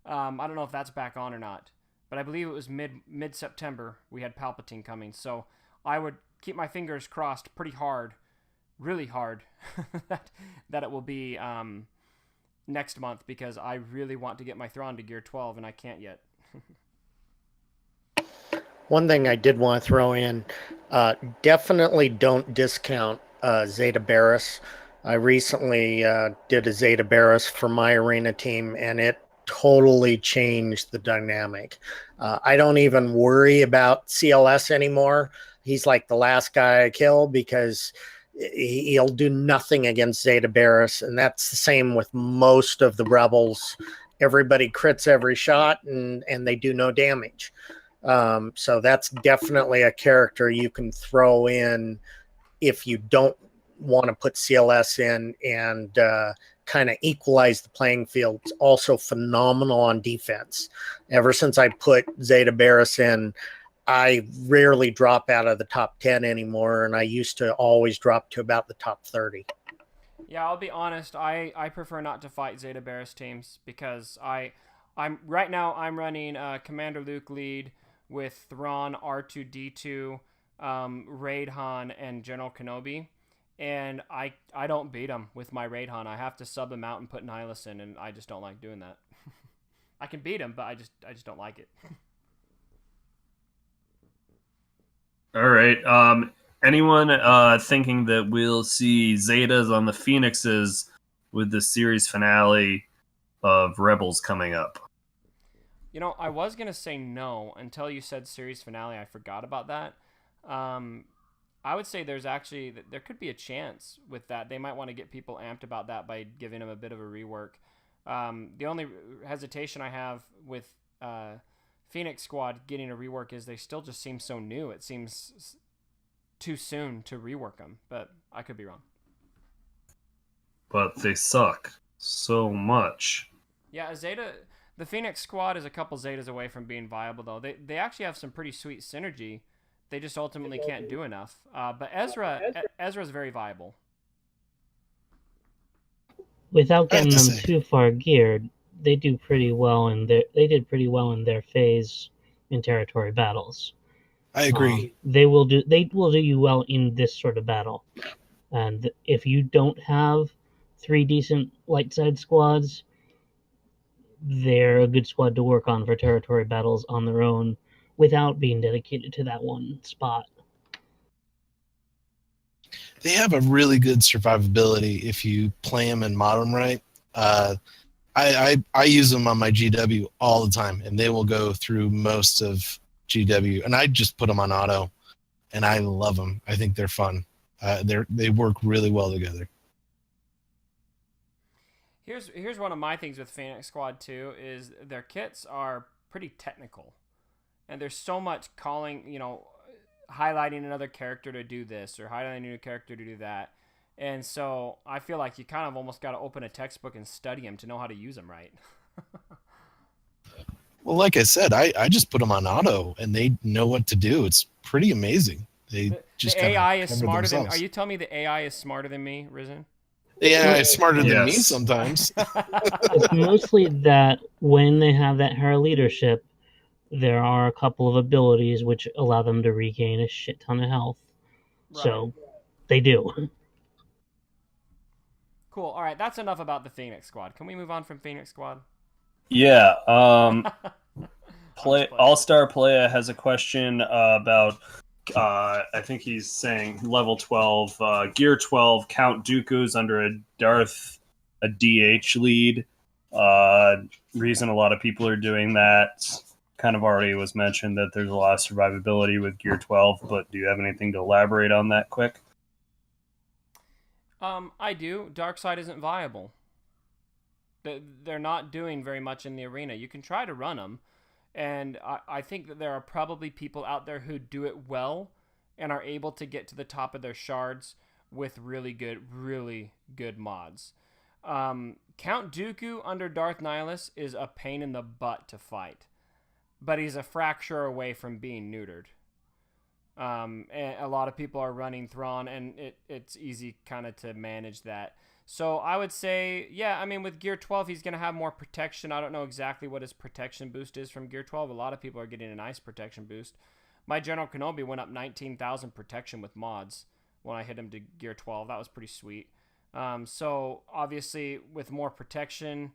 I don't know if that's back on or not. But I believe it was mid-September we had Palpatine coming. So I would keep my fingers crossed pretty hard, really hard, that it will be next month, because I really want to get my Thrawn to Gear 12, and I can't yet. One thing I did want to throw in, definitely don't discount Zeta Barris. I recently did a Zeta Barris for my arena team, and it totally changed the dynamic. I don't even worry about CLS anymore. He's like the last guy I kill because he'll do nothing against Zeta Barris, and that's the same with most of the Rebels. Everybody crits every shot, and they do no damage. So that's definitely a character you can throw in if you don't want to put CLS in and kind of equalize the playing field. It's also phenomenal on defense. Ever since I put Zeta Barris in, I rarely drop out of the top 10 anymore, and I used to always drop to about the top 30. Yeah, I'll be honest. I prefer not to fight Zeta Barris teams because I'm right now I'm running Commander Luke lead with Thrawn, R2-D2, Raid Han, and General Kenobi, and I don't beat him with my Raid Han. I have to sub him out and put Nihilus in, and I just don't like doing that. I can beat him, but I just don't like it. All right. Anyone thinking that we'll see Zetas on the Phoenixes with the series finale of Rebels coming up? You know, I was going to say no until you said series finale. I forgot about that. I would say there could be a chance with that. They might want to get people amped about that by giving them a bit of a rework. The only hesitation I have with Phoenix Squad getting a rework is they still just seem so new. It seems too soon to rework them, but I could be wrong. But they suck so much. Yeah, the Phoenix Squad is a couple Zetas away from being viable, though. They actually have some pretty sweet synergy. They just ultimately can't do enough. But Ezra's very viable. Without getting them too far geared, they did pretty well in their phase in territory battles. I agree. They will do you well in this sort of battle. And if you don't have 3 decent light side squads, they're a good squad to work on for territory battles on their own without being dedicated to that one spot. They have a really good survivability if you play them and mod them right. I use them on my GW all the time, and they will go through most of GW. And I just put them on auto, and I love them. I think they're fun. They work really well together. Here's one of my things with Phoenix Squad too is their kits are pretty technical, and there's so much highlighting another character to do this or highlighting a new character to do that, and so I feel like you kind of almost got to open a textbook and study them to know how to use them right. Well, like I said, I just put them on auto, and they know what to do. It's pretty amazing. The AI is smarter than. Are you telling me the AI is smarter than me, Risen? Yeah, it's smarter than me sometimes. It's mostly that when they have that Hera leadership, there are a couple of abilities which allow them to regain a shit ton of health. Right. So they do. Cool. All right, that's enough about the Phoenix Squad. Can we move on from Phoenix Squad? Yeah. All-Star Playa has a question about. I think he's saying level 12, Gear 12, Count Dooku's under a DH lead. Reason a lot of people are doing that kind of already was mentioned that there's a lot of survivability with Gear 12, but do you have anything to elaborate on that quick? I do. Darkside isn't viable. They're not doing very much in the arena. You can try to run them. And I think that there are probably people out there who do it well and are able to get to the top of their shards with really good mods. Count Dooku under Darth Nihilus is a pain in the butt to fight, but he's a fracture away from being neutered. And a lot of people are running Thrawn, and it's easy kind of to manage that. So I would say, yeah, I mean, with Gear 12, he's going to have more protection. I don't know exactly what his protection boost is from Gear 12. A lot of people are getting a nice protection boost. My General Kenobi went up 19,000 protection with mods when I hit him to Gear 12. That was pretty sweet. So obviously, with more protection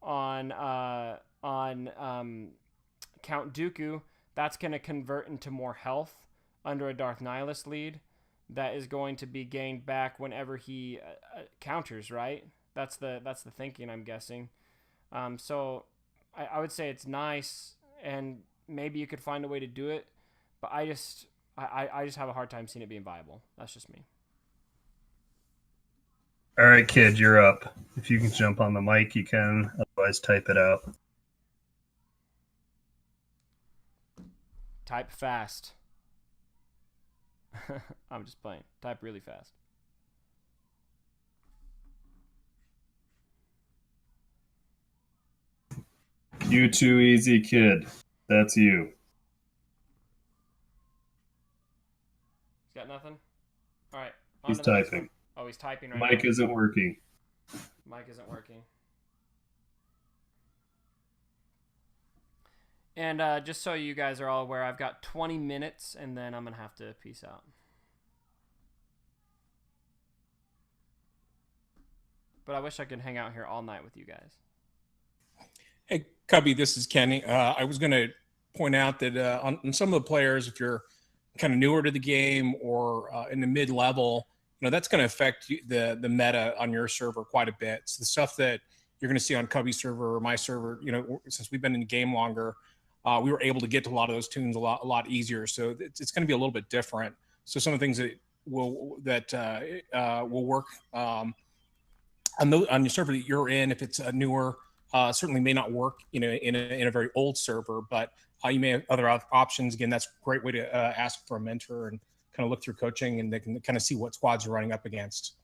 on Count Dooku, that's going to convert into more health under a Darth Nihilus lead. That is going to be gained back whenever he counters, right? That's the thinking, I'm guessing. So I would say it's nice, and maybe you could find a way to do it, but I just have a hard time seeing it being viable. That's just me. All right, kid, you're up. If you can jump on the mic, you can. Otherwise, type it out. Type fast. I'm just playing. Type really fast. You too easy, kid. That's you. He's got nothing? All right. He's typing. Oh, he's typing right now. Mic isn't working. Mic isn't working. And just so you guys are all aware, I've got 20 minutes, and then I'm going to have to peace out. But I wish I could hang out here all night with you guys. Hey, Cubby, this is Kenny. I was going to point out that on some of the players, if you're kind of newer to the game or in the mid-level, that's going to affect the meta on your server quite a bit. So the stuff that you're going to see on Cubby's server or my server, since we've been in the game longer, we were able to get to a lot of those tunes a lot easier. So it's going to be a little bit different. So some of the things that will work on your server that you're in, if it's a newer certainly may not work, in a very old server, but you may have other options. Again, that's a great way to ask for a mentor and kind of look through coaching, and they can kind of see what squads you're running up against.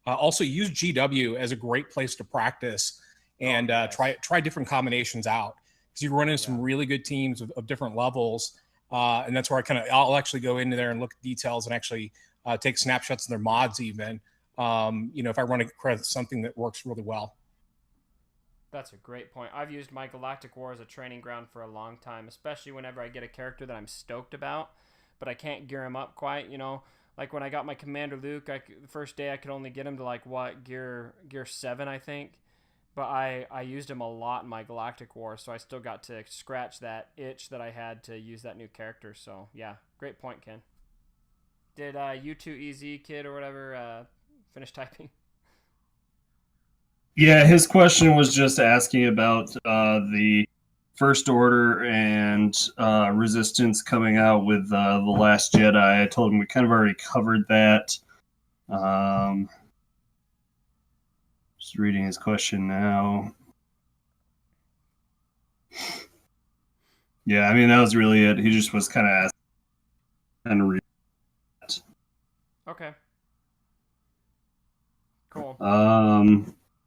Also, use GW as a great place to practice and try different combinations out, because you run into some really good teams of different levels, and that's where I'll actually go into there and look at details and actually take snapshots of their mods even. If I run across something that works really well. That's a great point. I've used my Galactic War as a training ground for a long time, especially whenever I get a character that I'm stoked about, but I can't gear him up quite, Like when I got my Commander Luke, the first day I could only get him to gear 7, I think. But I used him a lot in my Galactic War, so I still got to scratch that itch that I had to use that new character. So yeah, great point, Ken. Did U2EZ Kid or whatever finish typing? Yeah, his question was just asking about the First Order and Resistance coming out with The Last Jedi. I told him we kind of already covered that. Just reading his question now. Yeah, I mean, that was really it. He just was kind of asking. Okay. Cool.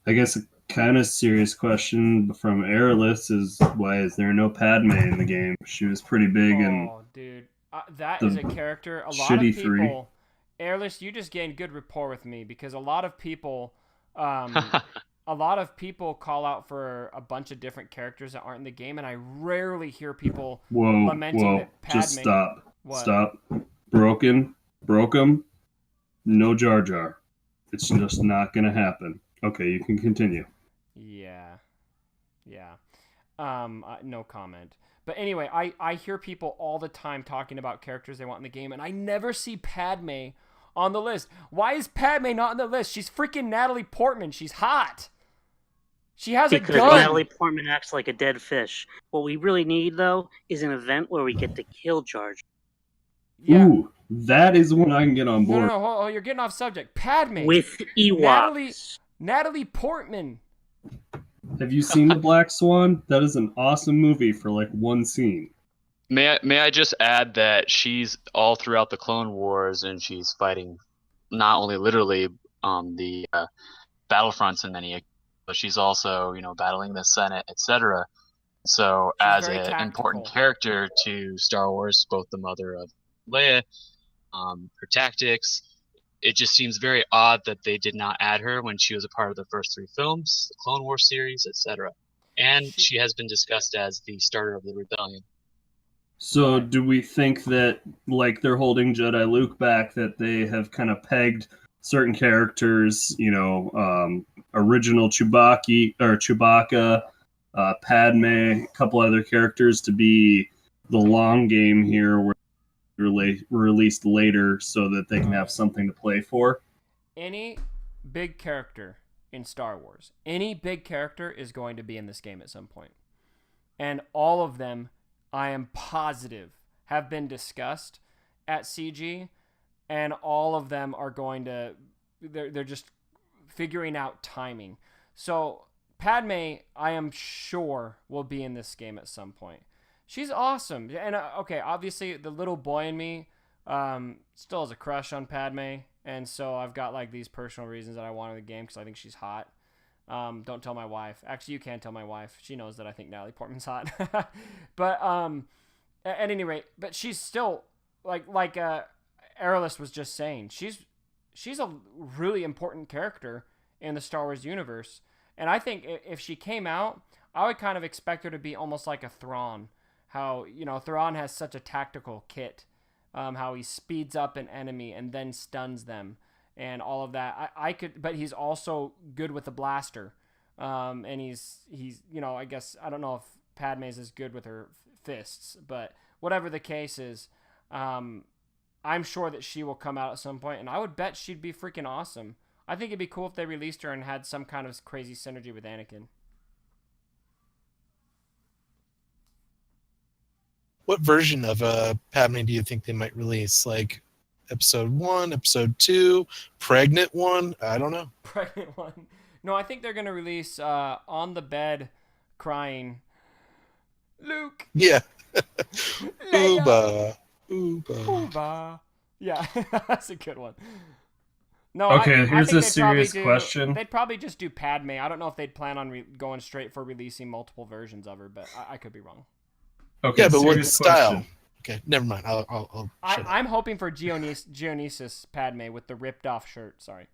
I guess a kind of serious question from Airless is, why is there no Padme in the game? She was pretty big and dude, that is a character. A lot of shitty people. 3. Airless, you just gained good rapport with me, because a lot of people, call out for a bunch of different characters that aren't in the game, and I rarely hear people lamenting that Padme. Just stop. What? Stop. Broke him. No Jar Jar. It's just not gonna happen. Okay, you can continue. Yeah. No comment. But anyway, I hear people all the time talking about characters they want in the game, and I never see Padme on the list. Why is Padme not on the list? She's freaking Natalie Portman. She's hot. She has a gun. Because Natalie Portman acts like a dead fish. What we really need, though, is an event where we get to kill Jar Jar. Yeah. Ooh, that is one I can get on board. No, you're getting off subject. Padme. With Ewoks. Natalie Portman. Have you seen The Black Swan? That is an awesome movie for one scene. May I just add that she's all throughout the Clone Wars, and she's fighting not only literally the battlefronts in many, but she's also battling the Senate, etc. So as an important character to Star Wars, both the mother of Leia, her tactics, it just seems very odd that they did not add her when she was a part of the first 3 films, the Clone Wars series, etc. And she has been discussed as the starter of the rebellion. So do we think that they're holding Jedi Luke back, that they have kind of pegged certain characters, original Chewbacca, Padme, a couple other characters to be the long game here, where released later so that they can have something to play for? Any big character in Star Wars, any big character is going to be in this game at some point. And all of them, I am positive, have been discussed at CG, and all of them are going to, they're just figuring out timing. So Padme, I am sure, will be in this game at some point. She's awesome. And okay, obviously the little boy in me still has a crush on Padme, and so I've got these personal reasons that I want in the game because I think she's hot. Don't tell my wife. Actually, you can tell my wife. She knows that I think Natalie Portman's hot. But at any rate, but she's still like Aerolist was just saying. She's a really important character in the Star Wars universe, and I think if she came out, I would kind of expect her to be almost like a Thrawn. How Thrawn has such a tactical kit, how he speeds up an enemy and then stuns them, and all of that. I could, but he's also good with a blaster, and he's I guess I don't know if Padme's as good with her fists, but whatever the case is, I'm sure that she will come out at some point, and I would bet she'd be freaking awesome. I think it'd be cool if they released her and had some kind of crazy synergy with Anakin. What version of Padme do you think they might release? Episode 1, episode 2, pregnant one? I don't know. Pregnant one. No, I think they're gonna release On the Bed Crying Luke. Yeah. Leia. Uba. Uba. Yeah, that's a good one. No, Okay, I here's think a serious question. They'd probably just do Padme. I don't know if they'd plan on going straight for releasing multiple versions of her, but I could be wrong. Okay, Yeah, but what serious style? question. Okay, never mind. I'll shut up. I'm hoping for Geonesis Padme with the ripped off shirt. Sorry.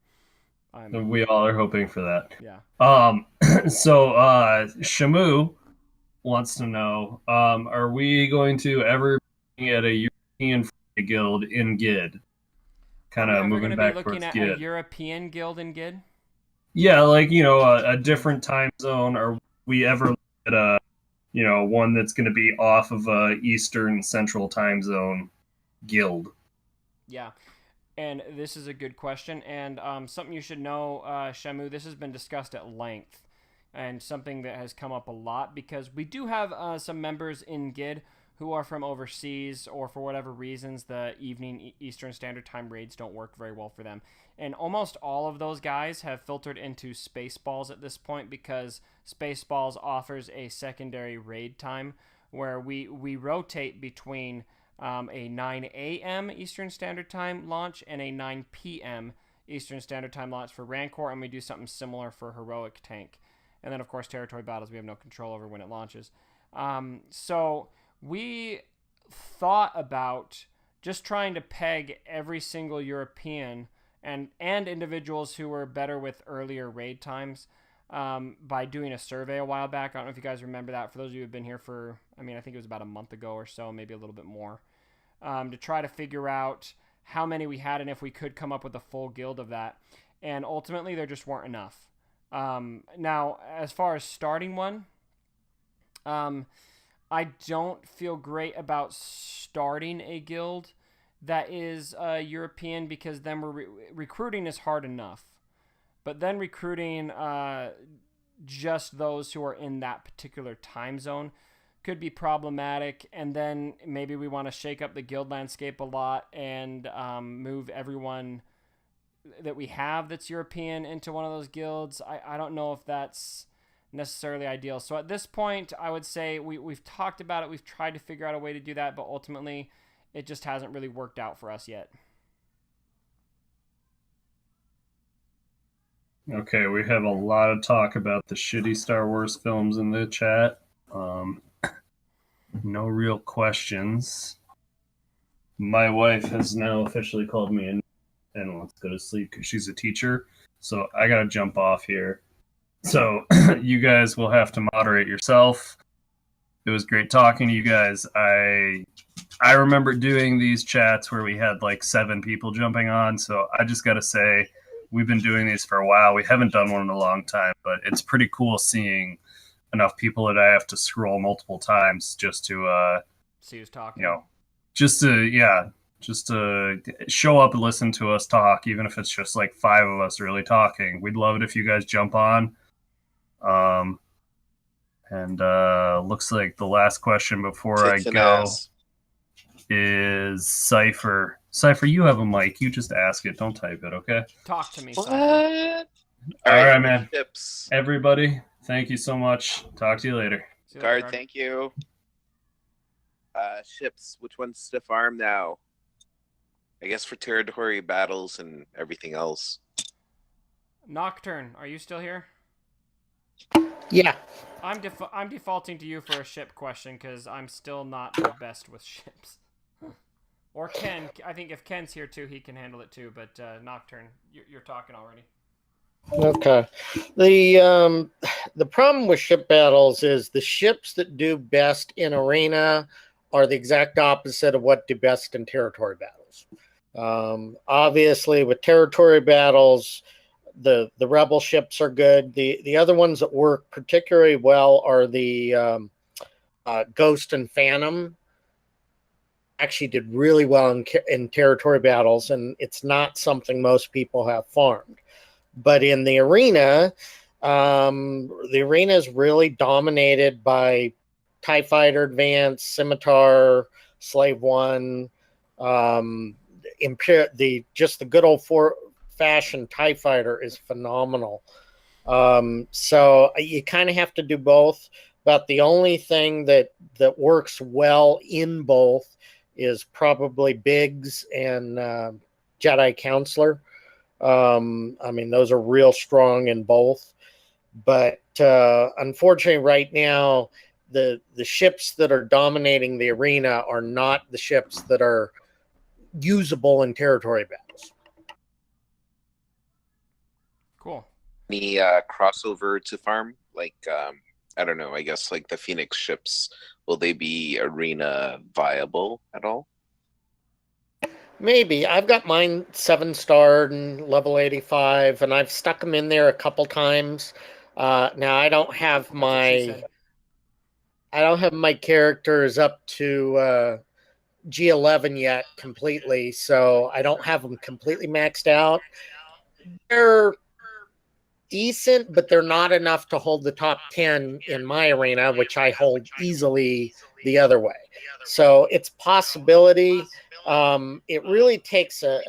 We all are hoping for that. Yeah. So Shamu wants to know, are we going to ever be at a European guild in Gid? Kind of moving back Be towards looking at Gid. a European guild in Gid. Yeah, like, you know, a different time zone. Are we ever at a, you know, one that's going to be off of a Eastern Central time zone guild? Yeah. And this is a good question, and something you should know, Shamu, this has been discussed at length, and something that has come up a lot, because we do have some members in GID who are from overseas, or for whatever reasons, the evening Eastern Standard Time raids don't work very well for them. And almost all of those guys have filtered into Spaceballs at this point, because Spaceballs offers a secondary raid time where we rotate between a 9 a.m. Eastern Standard Time launch and a 9 p.m. Eastern Standard Time launch for Rancor, and we do something similar for Heroic Tank. And then, of course, Territory Battles, we have no control over when it launches. So we thought about just trying to peg every single European and individuals who were better with earlier raid times by doing a survey a while back. I don't know if you guys remember that. For those of you who have been here for, I think it was about a month ago or so, maybe a little bit more, to try to figure out how many we had and if we could come up with a full guild of that. And ultimately, there just weren't enough. Now, as far as starting one, I don't feel great about starting a guild that is European, because then recruiting is hard enough. But then recruiting just those who are in that particular time zone could be problematic. And then maybe we want to shake up the guild landscape a lot and move everyone that we have that's European into one of those guilds. I don't know if that's necessarily ideal. So at this point, I would say we've talked about it. We've tried to figure out a way to do that, but ultimately it just hasn't really worked out for us yet. Okay, we have a lot of talk about the shitty Star Wars films in the chat. No real questions. My wife has now officially called me in and wants to go to sleep because she's a teacher. So I got to jump off here. So you guys will have to moderate yourself. It was great talking to you guys. I remember doing these chats where we had like 7 people jumping on. So I just got to say, we've been doing these for a while. We haven't done one in a long time, but it's pretty cool seeing enough people that I have to scroll multiple times just to see who's talking. You know, just to show up and listen to us talk, even if it's just like 5 of us really talking. We'd love it if you guys jump on. And looks like the last question before I go is Cypher. Cypher, you have a mic. You just ask it. Don't type it, okay? Talk to me, What? Cypher. All right, man. Ships. Everybody, thank you so much. Talk to you later. Guard, thank you. Ships, which one's stiff arm now? I guess for territory battles and everything else. Nocturne, are you still here? Yeah. I'm defaulting to you for a ship question because I'm still not the best with ships. Or Ken, I think if Ken's here too, he can handle it too. But Nocturne, you're talking already. Okay. The problem with ship battles is the ships that do best in arena are the exact opposite of what do best in territory battles. Obviously, with territory battles, the rebel ships are good. The other ones that work particularly well are the Ghost and Phantom. Actually did really well in territory battles, and it's not something most people have farmed. But in the arena is really dominated by TIE Fighter Advance, Scimitar, Slave One, the good old fashioned TIE Fighter is phenomenal. So you kind of have to do both. But the only thing that works well in both is probably Biggs and Jedi Counselor. I mean, those are real strong in both. But unfortunately, right now, the ships that are dominating the arena are not the ships that are usable in territory battles. Cool. Any crossover to farm? Like, I don't know, I guess like the Phoenix ships, will they be arena viable at all? Maybe. I've got mine 7-starred and level 85, and I've stuck them in there a couple times. Now I don't have my characters up to G11 yet completely, so I don't have them completely maxed out. They're decent, but they're not enough to hold the top 10 in my arena, which I hold easily the other way. So it's possibility. It really takes a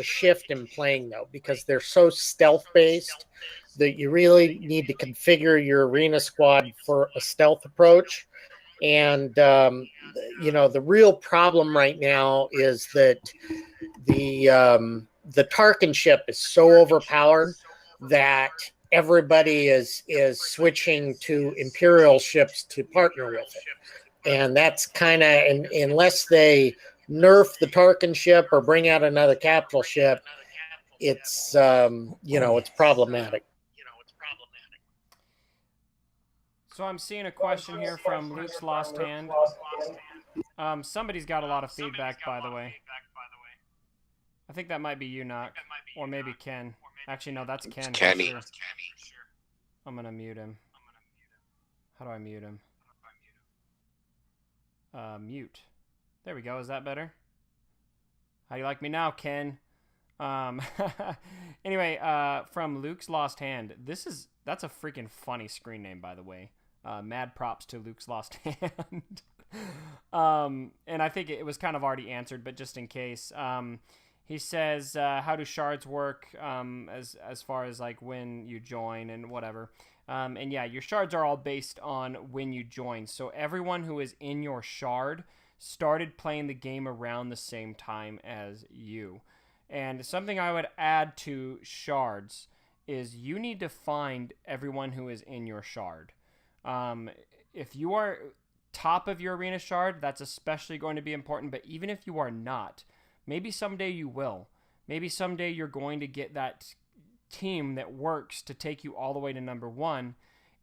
shift in playing though, because they're so stealth based that you really need to configure your arena squad for a stealth approach. And the real problem right now is that the Tarkin ship is so overpowered that everybody is switching to Imperial ships to partner with it. And that's kind of, unless they nerf the Tarkin ship or bring out another capital ship, it's it's problematic. So I'm seeing a question here from Luke's Lost Hand. Somebody's got a lot of feedback, by the way. I think that might be you, Knock, or maybe Ken. Actually, no, that's Ken. Kenny. Sure. I'm gonna mute him. How do I mute him? Mute. There we go. Is that better? How do you like me now, Ken? Anyway, from Luke's Lost Hand. That's a freaking funny screen name, by the way. Mad props to Luke's Lost Hand. And I think it was kind of already answered, but just in case. He says, how do shards work as far as like when you join and whatever. And yeah, your shards are all based on when you join. So everyone who is in your shard started playing the game around the same time as you. And something I would add to shards is you need to find everyone who is in your shard. If you are top of your arena shard, that's especially going to be important. But even if you are not, maybe someday you will. Maybe someday you're going to get that team that works to take you all the way to number 1,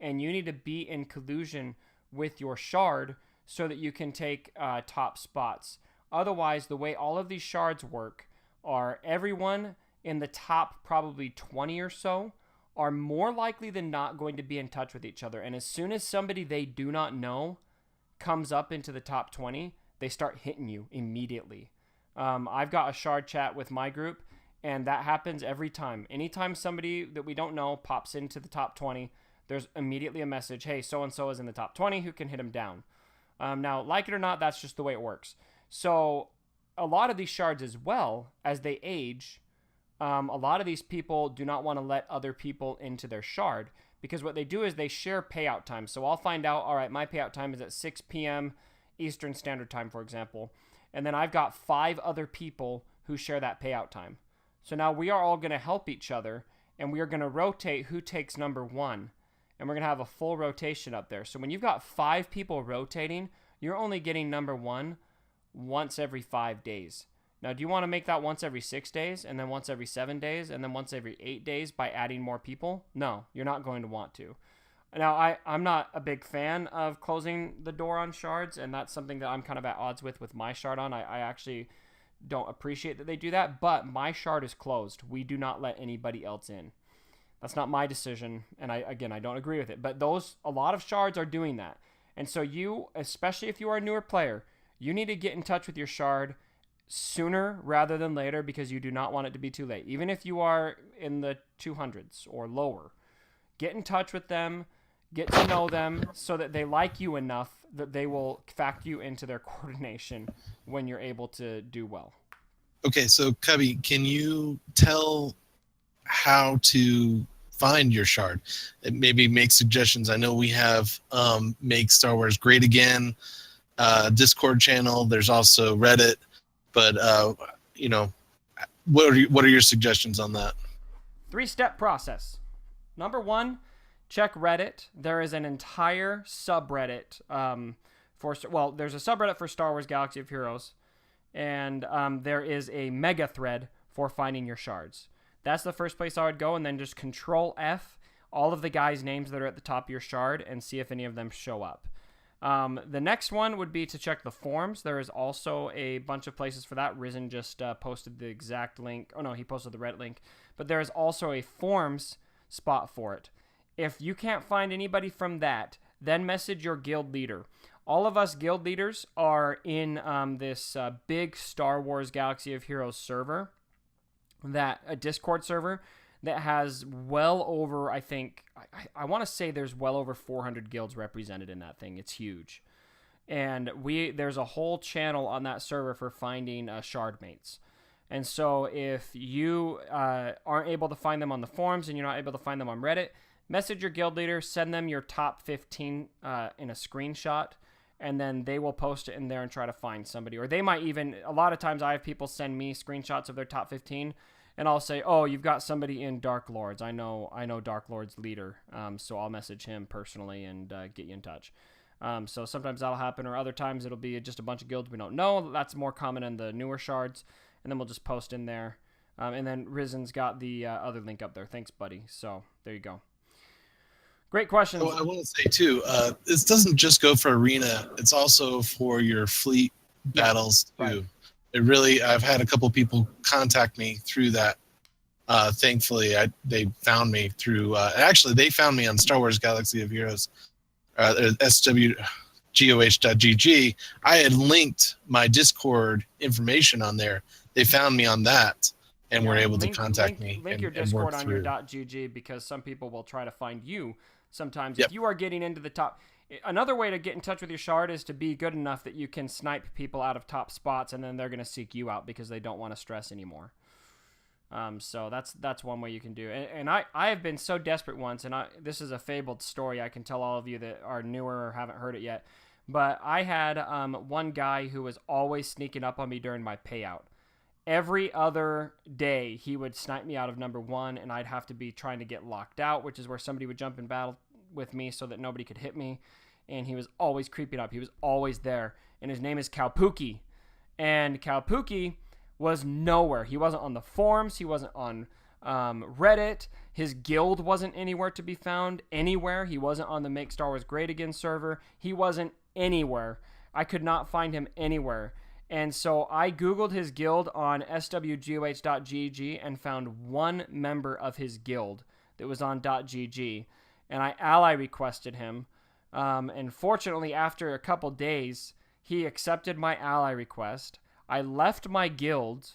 and you need to be in collusion with your shard so that you can take top spots. Otherwise, the way all of these shards work are everyone in the top probably 20 or so are more likely than not going to be in touch with each other. And as soon as somebody they do not know comes up into the top 20, they start hitting you immediately. I've got a shard chat with my group, and that happens every time. Anytime somebody that we don't know pops into the top 20, there's immediately a message, hey, so-and-so is in the top 20, who can hit him down? Now, like it or not, that's just the way it works. So a lot of these shards as well, as they age, a lot of these people do not want to let other people into their shard, because what they do is they share payout time. So I'll find out, all right, my payout time is at 6 p.m. Eastern Standard Time, for example. And then I've got 5 other people who share that payout time. So now we are all going to help each other, and we are going to rotate who takes number 1. And we're going to have a full rotation up there. So when you've got 5 people rotating, you're only getting number 1 once every 5 days. Now, do you want to make that once every 6 days, and then once every 7 days, and then once every 8 days by adding more people? No, you're not going to want to. Now, I'm not a big fan of closing the door on shards, and that's something that I'm kind of at odds with my shard on. I actually don't appreciate that they do that, but my shard is closed. We do not let anybody else in. That's not my decision, and I don't agree with it. But a lot of shards are doing that. And so you, especially if you are a newer player, you need to get in touch with your shard sooner rather than later, because you do not want it to be too late. Even if you are in the 200s or lower, get in touch with them, get to know them so that they like you enough that they will factor you into their coordination when you're able to do well. Okay, so Cubby, can you tell how to find your shard. And maybe make suggestions. I know we have Make Star Wars Great Again Discord channel. There's also Reddit, but what are your suggestions on that? 3-step process. Number 1, check Reddit. There is an entire subreddit there's a subreddit for Star Wars Galaxy of Heroes, and there is a mega thread for finding your shards. That's the first place I would go, and then just Control F all of the guys' names that are at the top of your shard and see if any of them show up. The next one would be to check the forums. There is also a bunch of places for that. Risen just posted the exact link. Oh no, he posted the Reddit link. But there is also a forums spot for it. If you can't find anybody from that, then message your guild leader. All of us guild leaders are in this big Star Wars Galaxy of Heroes server, a Discord server that has well over, I think, I want to say there's well over 400 guilds represented in that thing. It's huge. And there's a whole channel on that server for finding shard mates. And so if you aren't able to find them on the forums and you're not able to find them on Reddit, message your guild leader, send them your top 15 in a screenshot, and then they will post it in there and try to find somebody. Or they might even, a lot of times I have people send me screenshots of their top 15, and I'll say, oh, you've got somebody in Dark Lords. I know Dark Lords leader, so I'll message him personally and get you in touch. So sometimes that'll happen, or other times it'll be just a bunch of guilds we don't know. That's more common in the newer shards, and then we'll just post in there. And then Risen's got the other link up there. Thanks, buddy. So there you go. Great questions. I want to say too, this doesn't just go for arena; it's also for your fleet battles too. Right. It really, I've had a couple people contact me through that. Thankfully, they found me through. Actually, they found me on Star Wars Galaxy of Heroes, swgoh.gg. I had linked my Discord information on there. They found me on that and were able to contact me. Link your Discord on your .gg, because some people will try to find you. Sometimes if you are getting into the top, another way to get in touch with your shard is to be good enough that you can snipe people out of top spots, and then they're going to seek you out because they don't want to stress anymore. So that's one way you can do it. And I have been so desperate once, and this is a fabled story I can tell all of you that are newer or haven't heard it yet. But I had one guy who was always sneaking up on me during my payout. Every other day, he would snipe me out of number 1, and I'd have to be trying to get locked out, which is where somebody would jump in battle with me so that nobody could hit me. And he was always creeping up. He was always there. And his name is Kalpookie. And Kalpookie was nowhere. He wasn't on the forums. He wasn't on Reddit. His guild wasn't anywhere to be found anywhere. He wasn't on the Make Star Wars Great Again server. He wasn't anywhere. I could not find him anywhere. And so I Googled his guild on swgoh.gg and found one member of his guild that was on .gg. And I ally requested him. And fortunately, after a couple days, he accepted my ally request. I left my guild.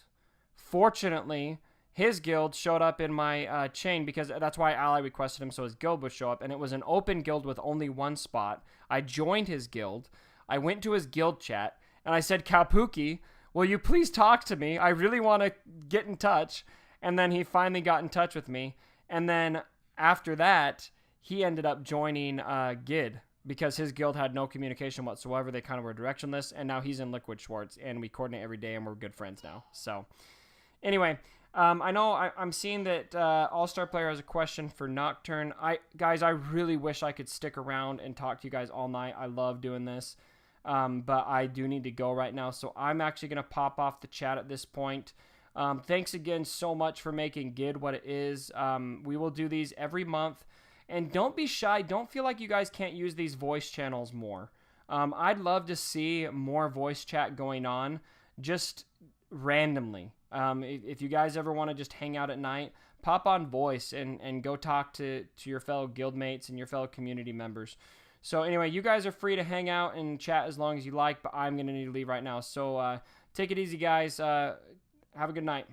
Fortunately, his guild showed up in my chain, because that's why I ally requested him, so his guild would show up. And it was an open guild with only one spot. I joined his guild. I went to his guild chat. And I said, Kalpookie, will you please talk to me? I really want to get in touch. And then he finally got in touch with me. And then after that, he ended up joining GID, because his guild had no communication whatsoever. They kind of were directionless. And now he's in Liquid Schwartz, and we coordinate every day, and we're good friends now. So anyway, I know I'm seeing that All-Star Player has a question for Nocturne. Guys, I really wish I could stick around and talk to you guys all night. I love doing this. But I do need to go right now, so I'm actually going to pop off the chat at this point. Thanks again so much for making GID what it is. We will do these every month, and don't be shy. Don't feel like you guys can't use these voice channels more. I'd love to see more voice chat going on, just randomly. If you guys ever want to just hang out at night, pop on voice and go talk to your fellow guildmates and your fellow community members. So anyway, you guys are free to hang out and chat as long as you like, but I'm going to need to leave right now. So take it easy, guys. Have a good night.